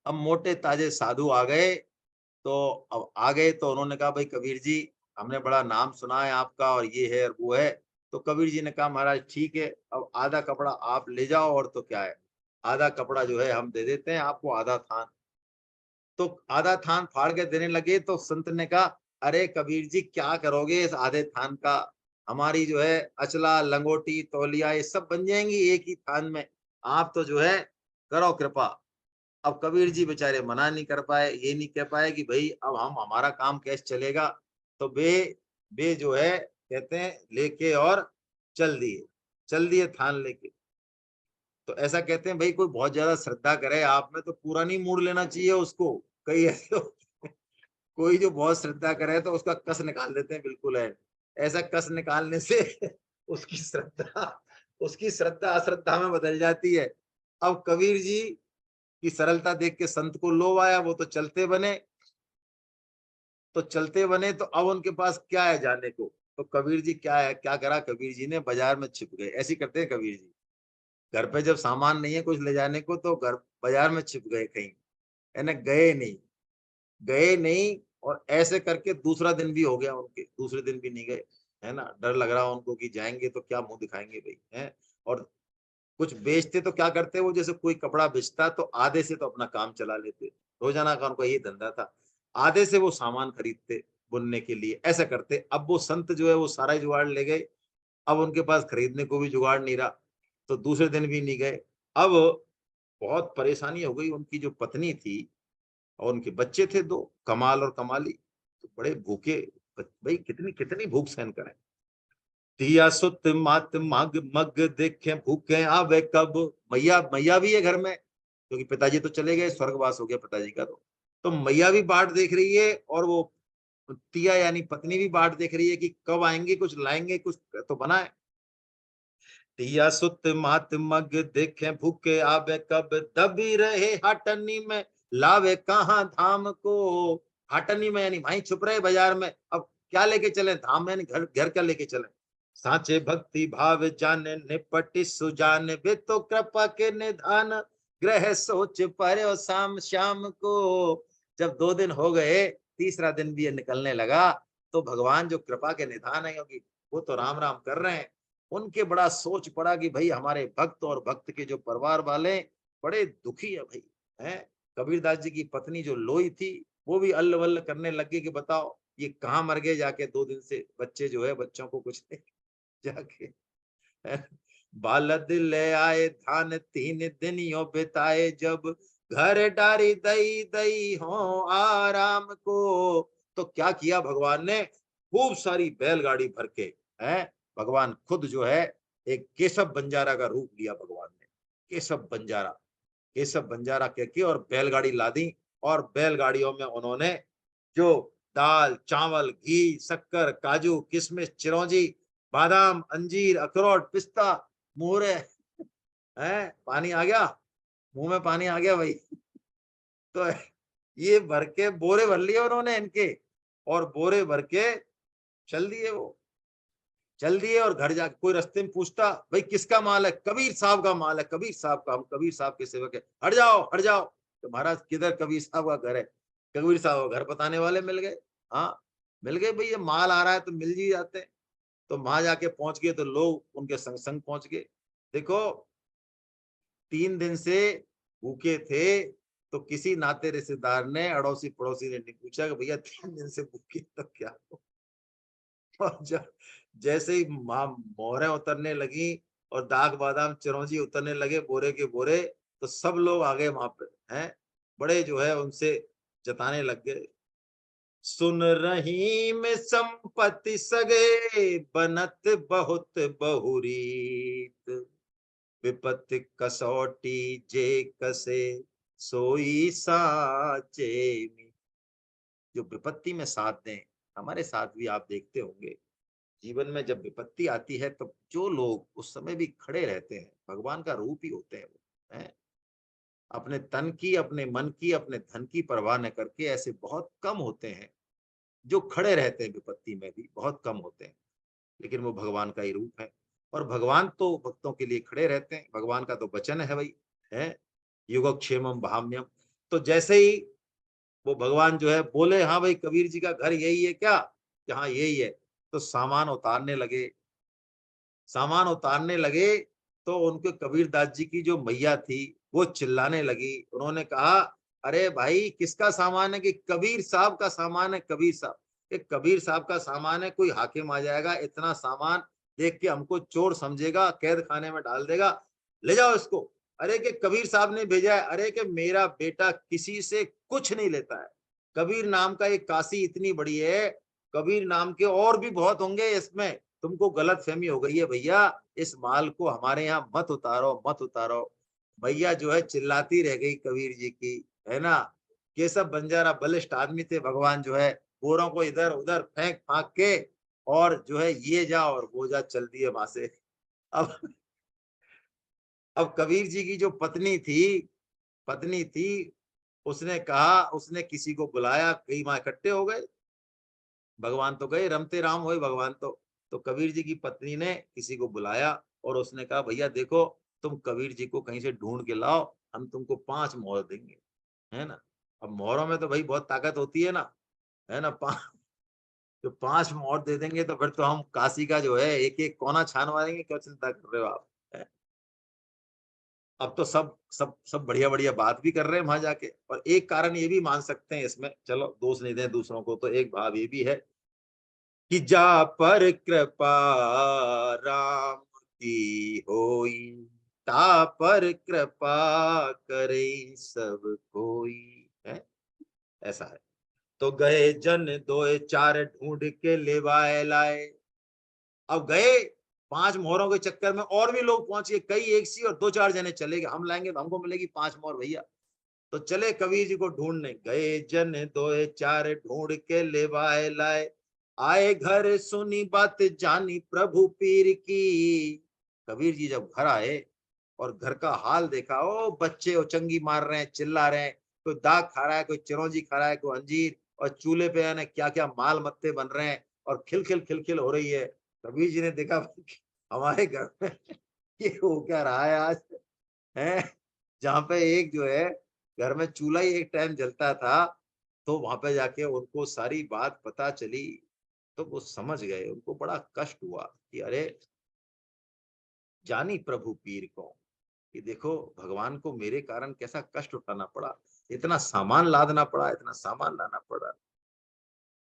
S1: अब मोटे ताजे साधु आ गए, तो अब आ गए तो उन्होंने कहा भाई कबीर जी, हमने बड़ा नाम सुना है आपका और ये है और वो है। तो कबीर जी ने कहा महाराज ठीक है, अब आधा कपड़ा आप ले जाओ और तो क्या है, आधा कपड़ा जो है हम दे देते हैं आपको, आधा थान। तो आधा थान फाड़ के देने लगे तो संत ने कहा अरे कबीर जी क्या करोगे इस आधे थान का, हमारी जो है अचला लंगोटी तौलिया ये सब बन जाएंगी एक ही थान में, आप तो जो है करो कृपा। अब कबीर जी बेचारे मना नहीं कर पाए, ये नहीं कह पाए कि भाई अब हम हमारा काम कैसे चलेगा। तो बे बे जो है कहते हैं लेके और चल दिए थान लेके। तो ऐसा कहते हैं भाई कोई बहुत ज्यादा श्रद्धा करे आप में तो पूरा नहीं मोड़ लेना चाहिए उसको। कई ऐसे होते हैं, कोई जो बहुत श्रद्धा करे तो उसका कस निकाल देते हैं बिल्कुल है। ऐसा कस निकालने से उसकी श्रद्धा उसकी श्रद्धा अश्रद्धा में बदल जाती है। अब कबीर जी की सरलता देख के संत को लोभ आया, वो तो चलते बने। तो चलते बने तो अब उनके पास क्या है जाने को। तो कबीर जी क्या है, क्या करा कबीर जी ने, बाजार में छिप गए। ऐसे ही करते हैं कबीर जी, घर पे जब सामान नहीं है कुछ ले जाने को तो घर बाजार में छिप गए कहीं, है ना, गए नहीं। और ऐसे करके दूसरा दिन भी हो गया उनके, दूसरे दिन भी नहीं गए, है ना, डर लग रहा उनको कि जाएंगे तो क्या मुंह दिखाएंगे भाई, है। और कुछ बेचते तो क्या करते वो, जैसे कोई कपड़ा बेचता तो आधे से तो अपना काम चला लेते, रोजाना का उनका ये धंधा था, आधे से वो सामान खरीदते बुनने के लिए, ऐसा करते। अब वो संत जो है वो सारा ही जुगाड़ ले गए, अब उनके पास खरीदने को भी जुगाड़ नहीं रहा, तो दूसरे दिन भी नहीं गए। अब बहुत परेशानी हो गई, उनकी जो पत्नी थी और उनके बच्चे थे दो, कमाल और कमाली, तो बड़े भूखे, भाई कितनी कितनी भूख सहन करें। दिया सुत मात मग मग देखे भूखे आवे कब, मैया मैया भी है घर में क्योंकि पिताजी तो चले गए, स्वर्गवास हो गया पिताजी का। तो मैया भी बाट देख रही है और वो तिया यानी पत्नी भी बाट देख रही है कि कब आएंगे, कुछ लाएंगे, कुछ तो बनाए। दिया सुत मात मग देखे भूखे आवे कब, दबी रहे हटनी में लावे कहाँ धाम को। हटनी में यानी वहीं छुप रहे बाजार में, अब क्या लेके चले धाम में, यानी घर घर क्या लेके चले। साचे भक्ति भाव जाने निपटि सुजान वे तो कृपा के निधान, ग्रह सोच पर शाम शाम को। जब 2 दिन हो गए, तीसरा दिन भी ये निकलने लगा, तो भगवान जो कृपा के निधान है योगी, वो तो राम राम कर रहे हैं। उनके बड़ा सोच पड़ा कि भाई हमारे भक्त और भक्त के जो परिवार वाले बड़े दुखी है भाई, हैं। कबीरदास जी की पत्नी जो लोई थी वो भी अल्ल वल्ल करने लगी कि बताओ ये कहाँ मर गए जाके, 2 दिन से बच्चे जो है बच्चों को कुछ नहीं जाके, है। बालद ले आए धान 3 दिन यो बिताए जब, घर डारी दई दई हो आराम को। तो क्या किया भगवान ने, खूब सारी बैलगाड़ी भर के, है, भगवान खुद जो है एक केशव बंजारा का रूप लिया भगवान ने, केशव बंजारा कह के और बैलगाड़ी ला दी। और बैलगाड़ियों में उन्होंने जो दाल चावल घी शक्कर काजू किशमिश चिरौंजी बादाम अंजीर अखरोट पिस्ता मोहरे, है, पानी आ गया, मुंह में पानी आ गया भाई। तो ये भर के बोरे भर लिए उन्होंने इनके, और बोरे भर के चल दिए वो, चल दिए। और घर जाके कोई रास्ते में पूछता भाई किसका माल है, कबीर साहब का माल है, कबीर साहब का, हम कबीर साहब के सेवक है, हट जाओ हट जाओ। तो महाराज किधर कबीर साहब का घर है, कबीर साहब का घर बताने वाले मिल गए। हाँ मिल गए भाई, ये माल आ रहा है तो मिल ही जाते हैं। तो वहां जाके पहुंच गए तो लोग उनके संग संग पहुंच गए। देखो 3 दिन से भूखे थे, तो किसी नाते रिश्तेदार ने अड़ोसी पड़ोसी ने नहीं पूछा कि भैया 3 दिन से भूखे तो क्या हो। और जब जैसे ही मोहरें उतरने लगी और दाग बादाम चिरौंजी उतरने लगे बोरे के बोरे, तो सब लोग आ गए वहां पे, हैं, बड़े जो है उनसे जताने लग गए। सुन रही में संपत्ति सगे बनत बहुत बहुरीत, विपत्ति कसौटी जे कसे सोई साचे में। जो विपत्ति में साथ दें, हमारे साथ भी आप देखते होंगे जीवन में जब विपत्ति आती है तब जो लोग उस समय भी खड़े रहते हैं, भगवान का रूप ही होते हैं वो, हैं? अपने तन की, अपने मन की, अपने धन की परवाह न करके ऐसे बहुत कम होते हैं, जो खड़े रहते हैं विपत्ति में भी, बहुत कम होते हैं। लेकिन वो भगवान का ही रूप है और भगवान तो भक्तों के लिए खड़े रहते हैं। भगवान का तो वचन है भाई, है युगक्षेमम भाम्यम। तो जैसे ही वो भगवान जो है बोले, हाँ भाई कबीर जी का घर यही है क्या, कि हाँ यही है, तो सामान उतारने लगे। सामान उतारने लगे तो उनके कबीरदास जी की जो मैया थी वो चिल्लाने लगी। उन्होंने कहा, अरे भाई किसका सामान है, कि कबीर साहब का सामान है, कबीर साहब। ये कबीर साहब का सामान है, कोई हाकिम आ जाएगा, इतना सामान देख के हमको चोर समझेगा, कैद खाने में डाल देगा, ले जाओ इसको। अरे कि कबीर साहब ने भेजा है, अरे कि मेरा बेटा किसी से कुछ नहीं लेता है। कबीर नाम का एक काशी इतनी बड़ी है, कबीर नाम के और भी बहुत होंगे, इसमें तुमको गलत फहमी हो गई है भैया, इस माल को हमारे यहाँ मत उतारो, मत उतारो। भैया जो है चिल्लाती रह गई कबीर जी की, है ना। केशव बंजारा बलिष्ठ आदमी थे, भगवान जो है गोरों को इधर उधर फेंक फाक के और जो है ये जा और वो जा चल दिए वहां से। अब अब कबीर जी की जो पत्नी थी, उसने कहा, उसने किसी को बुलाया, कई वहां इकट्ठे हो गए। भगवान तो गए, रमते राम हुए भगवान तो कबीर जी की पत्नी ने किसी को बुलाया और उसने कहा, भैया देखो तुम कबीर जी को कहीं से ढूंढ के लाओ, हम तुमको 5 मोहर देंगे, है ना। अब मोहरों में तो भाई बहुत ताकत होती है ना। तो 5 मोहर दे देंगे तो फिर तो हम काशी का जो है एक एक कोना छान मारेंगे, क्या चिंता कर रहे हो आप, है? अब तो सब बढ़िया बढ़िया बात भी कर रहे हैं वहां जाके। और एक कारण ये भी मान सकते हैं इसमें, चलो दोष नहीं दें दूसरों को, तो एक भाव ये भी है कि जा पर कृपा राम की होई, ता पर कृपा करे सब कोई, है ऐसा है। तो गए जन दोए चार ढूंढ के लेवाए लाए। अब गए 5 मोहरों के चक्कर में और भी लोग पहुंचे, कई एक सी और 2-4 जने चले गए, हम लाएंगे तो हमको मिलेगी 5 मोहर भैया। तो चले कबीर जी को ढूंढने, गए जन दोए चार ढूंढ के लेवाए लाए। आए घर सुनी बात जानी प्रभु पीर की। कबीर जी जब घर आए और घर का हाल देखा, ओ बच्चे उचंगी मार रहे हैं, चिल्ला रहे हैं, कोई दाग खा रहा है, कोई चिरौंजी खा रहा है, कोई अंजीर, और चूल्हे पे यानी क्या क्या माल मत्ते बन रहे हैं और खिलखिल हो रही है। कबीर जी ने देखा हमारे घर में ये हो क्या रहा है आज, है। जहाँ पे एक जो है घर में चूल्हा ही एक टाइम जलता था, तो वहां पे जाके उनको सारी बात पता चली। तो वो समझ गए, उनको बड़ा कष्ट हुआ कि अरे जानी प्रभु पीर को, कि देखो भगवान को मेरे कारण कैसा कष्ट उठाना पड़ा, इतना सामान लादना पड़ा, इतना सामान लाना पड़ा।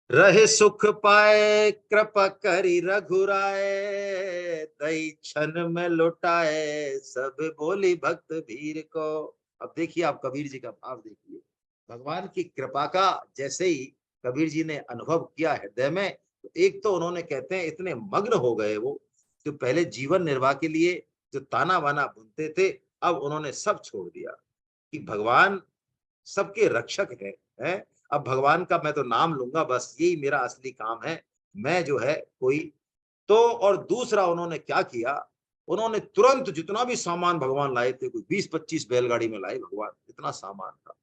S1: रहे सुख पाए कृपा करी रघुराए, दई क्षण में लुटाए सब बोली भक्त भीर को। अब देखिए आप कबीर जी का भाव देखिए, भगवान की कृपा का जैसे ही कबीर जी ने अनुभव किया हृदय में, तो एक तो उन्होंने कहते हैं इतने मग्न हो गए वो, जो पहले जीवन निर्वाह के लिए जो ताना बाना बुनते थे, अब उन्होंने सब छोड़ दिया कि भगवान सबके रक्षक है। अब भगवान का मैं तो नाम लूंगा, बस यही मेरा असली काम है, मैं जो है कोई। तो और दूसरा उन्होंने क्या किया, उन्होंने तुरंत जितना भी सामान भगवान लाए थे, कोई 20-25 बैलगाड़ी में लाए भगवान, इतना सामान था,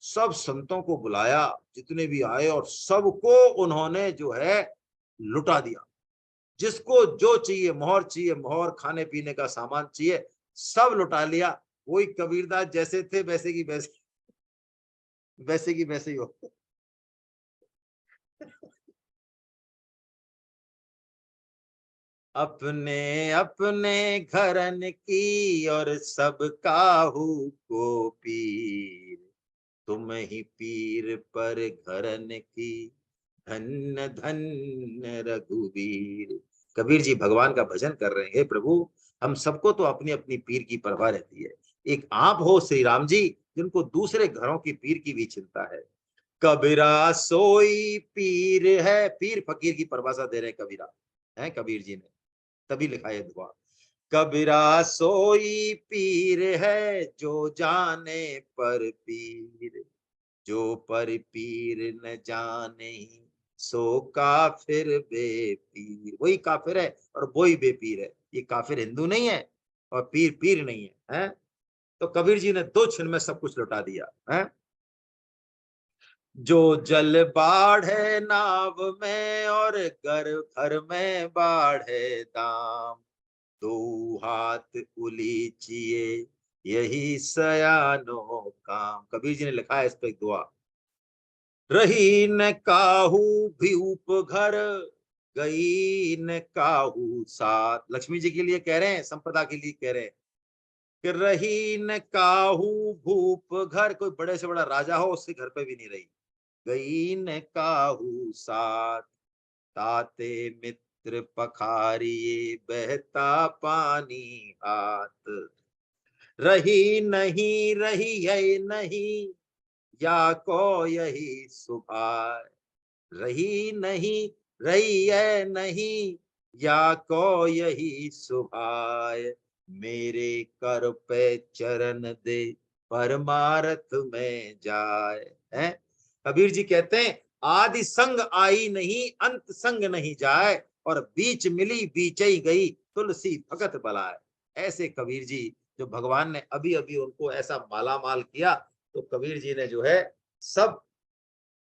S1: सब संतों को बुलाया, जितने भी आए और सबको उन्होंने जो है लुटा दिया। जिसको जो चाहिए, मोहर चाहिए मोहर, खाने पीने का सामान चाहिए, सब लुटा लिया। वही कबीरदास जैसे थे वैसे की वैसे, वैसे की वैसे ही हो। अपने अपने घरन की और सब काहू को पीर, तुम ही पीर पर घरन की, धन्य धन्य रघुवीर। कबीर जी भगवान का भजन कर रहे हैं, हे प्रभु हम सबको तो अपनी अपनी पीर की परवाह रहती है, एक आप हो श्री राम जी जिनको दूसरे घरों की पीर की भी चिंता है। कबीरा सोई पीर है, पीर फकीर की परिभाषा दे रहे हैं कबीरा, है कबीर जी ने तभी लिखा है दुआ। कबीरा सोई पीर है जो जाने पर पीर, जो पर पीर न जाने सो काफिर बेपीर। वही काफिर है और वही बेपीर है। ये काफिर हिंदू नहीं है और पीर पीर नहीं है, हैं? तो कबीर जी ने 2 क्षण में सब कुछ लौटा दिया, हैं? जो जल बाढ़ है नाव में और घर घर में बाढ़ है दाम, दो हाथ उलीचिए यही सयानो काम। कबीर जी ने लिखा है इस पे एक दुआ। रही न काहू भी घर, गई न काहू साथ। लक्ष्मी जी के लिए कह रहे हैं, संपदा के लिए कह रहे हैं कि रही न काहू भूप घर। कोई बड़े से बड़ा राजा हो उसके घर पे भी नहीं रही। गई न काहू साथ, ताते मित्र पखारिए बहता पानी हाथ। रही नहीं रही है नहीं, या को यही सुभाय। रही नहीं रही है नहीं, या को यही सुभाय। मेरे कर पे चरण दे परमारथ में जाए। हैं? कबीर जी कहते हैं आदि संग आई नहीं, अंत संग नहीं जाए, और बीच मिली बीच ही गई, तुलसी भगत बलाए। ऐसे कबीर जी, जो भगवान ने अभी अभी उनको ऐसा माला माल किया, तो कबीर जी ने जो है सब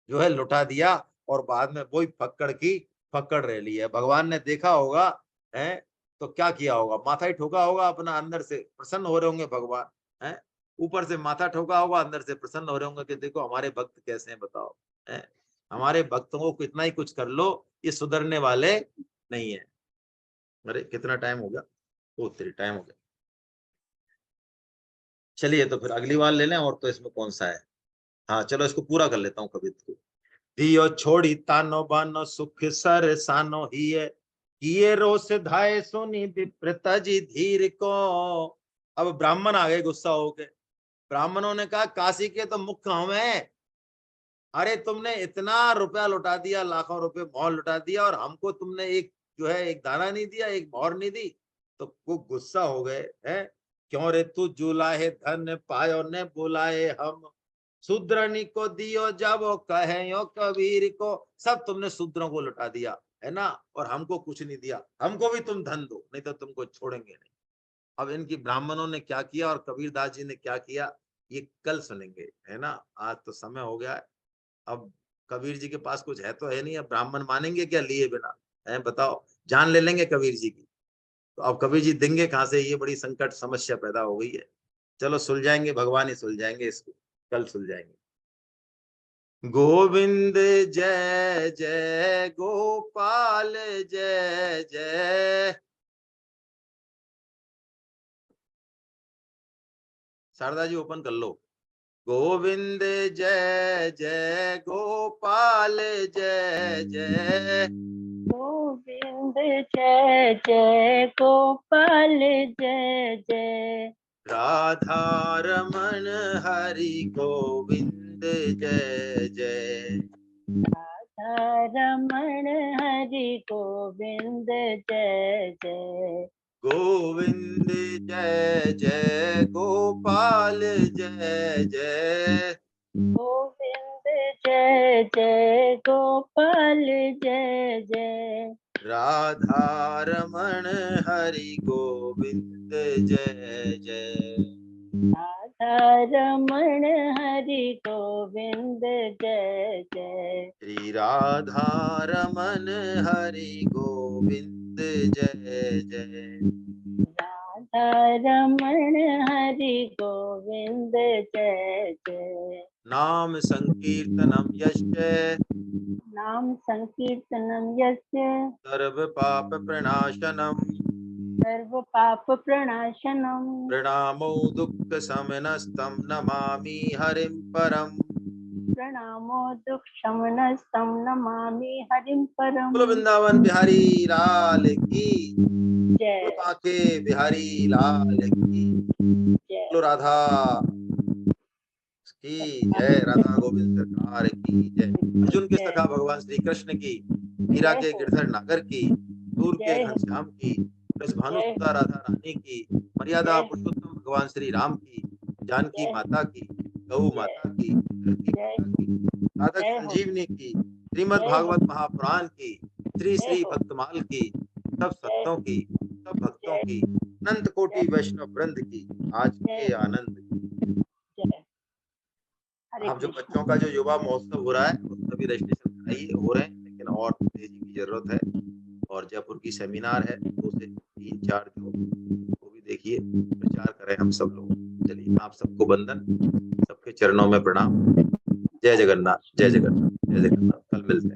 S1: जो है लुटा दिया, और बाद में वही फक्कड़ की फक्कड़ रह ली है। भगवान ने देखा होगा, है तो क्या किया होगा, माथा ही ठोका होगा अपना, अंदर से प्रसन्न हो रहे होंगे भगवान, है ऊपर से माथा ठोका होगा, अंदर से प्रसन्न हो रहे होंगे कि देखो हमारे भक्त कैसे हैं, बताओ, है हमारे भक्तों को कितना ही कुछ कर लो, ये सुधरने वाले नहीं है। अरे कितना टाइम हो गया, ओ तेरी टाइम हो गया। चलिए तो फिर अगली बार ले लें, और तो इसमें कौन सा है। हाँ चलो इसको पूरा कर लेता हूँ कवित को। दियो छोड़ी तानो बानो सुख सर सानो ही है, किए रोष धाये सुनी विप्रता जी धीर को। अब ब्राह्मण आ गए गुस्सा होके। ब्राह्मणों ने कहा काशी के तो मुख्य हम हैं, अरे तुमने इतना रुपया लुटा दिया, लाखों रुपए मोहर लुटा दिया, और हमको तुमने एक जो है एक दाना नहीं दिया, एक मोहर नहीं दी। तो वो गुस्सा हो गए हैं। क्यों रे तू जुलाहे धन पायो ने बुलाए हम, शूद्रनी को दियो जब वो कहे यो कबीर को। सब तुमने शूद्रों को लुटा दिया है ना, और हमको कुछ नहीं दिया। हमको भी तुम धन दो, नहीं तो तुमको छोड़ेंगे नहीं। अब इनकी ब्राह्मणों ने क्या किया और कबीरदास जी ने क्या किया, ये कल सुनेंगे, है ना। आज तो समय हो गया है। अब कबीर जी के पास कुछ है तो है नहीं, अब ब्राह्मण मानेंगे क्या लिए बिना, है बताओ, जान ले लेंगे कबीर जी की, तो अब कबीर जी देंगे कहां से, ये बड़ी संकट समस्या पैदा हो गई है। चलो सुलझाएंगे, भगवान ही सुलझाएंगे इसको, कल सुलझाएंगे। गोविंद जय जय गोपाल जय जय। शारदा जी ओपन कर लो। गोविंद जय जय गोपाल जय जय।
S2: गोविंद जय जय गोपाल जय जय।
S1: राधा रमन हरि गोविंद जय जय।
S2: राधा रमण हरि गोविंद जय जय।
S1: गोविंद जय जय गोपाल जय जय।
S2: गोविंद जय जय गोपाल जय जय।
S1: राधा रमन हरि गोविंद जय जय।
S2: राधा रमण हरि गोविंद जय जय।
S1: श्री राधा रमन हरि गोविंद जय जय।
S2: राधा रमण हरि गोविंद जय जय।
S1: नाम संकीर्तनम यस्य
S2: नाम संकीर्तनम यस्य
S1: सर्व पाप प्रणाशनम,
S2: सर्व पाप प्रणाशनम,
S1: प्रणामो दुःख शमनस्तं नमामि हरिं परम।
S2: प्रणामो दुख शमनस्तं नमामि हरिं परम।
S1: बोलो वृंदावन बिहारी लाल की,
S2: जय
S1: बोलो बांके बिहारी लाल की,
S2: जय।
S1: बोलो राधा की जय, राधा गोविंद सरकार की जय। अर्जुन के
S2: जय
S1: सखा भगवान श्री कृष्ण की, मीरा
S2: जय
S1: के
S2: हो,
S1: गिरधर नागर की, दूर के
S2: जय हो,
S1: घनश्याम की, भानु
S2: जय
S1: सुता राधा रानी की, मर्यादा
S2: जय
S1: पुरुषोत्तम भगवान श्री राम की, जानकी
S2: जय
S1: माता की, गौ
S2: जय
S1: माता की, तुलसी
S2: जय
S1: माता की, साधक
S2: जय हो,
S1: संजीवनी की, श्रीमद्
S2: जय हो,
S1: भागवत महापुराण की, श्री
S2: जय
S1: श्री
S2: हो,
S1: भक्तमाल की, सब
S2: जय
S1: संतों
S2: हो,
S1: की, सब भक्तों
S2: जय
S1: की, अनंत कोटि वैष्णव वृंद की आज
S2: जय
S1: के
S2: हो,
S1: आनंद की।
S2: जय। हरे
S1: अब जो
S2: कृष्णा।
S1: बच्चों का जो युवा महोत्सव हो रहा है उसमें भी रजिस्ट्रेशन कराइए, हो रहे हैं लेकिन और तेजी की जरूरत है। और जयपुर की सेमिनार है 2 से 3-4 जो, वो भी देखिए, प्रचार करें हम सब लोग। चलिए, आप सबको वंदन, सबके चरणों में प्रणाम। जय जगन्नाथ, जय जगन्नाथ, जय जगन्नाथ। कल मिलते हैं।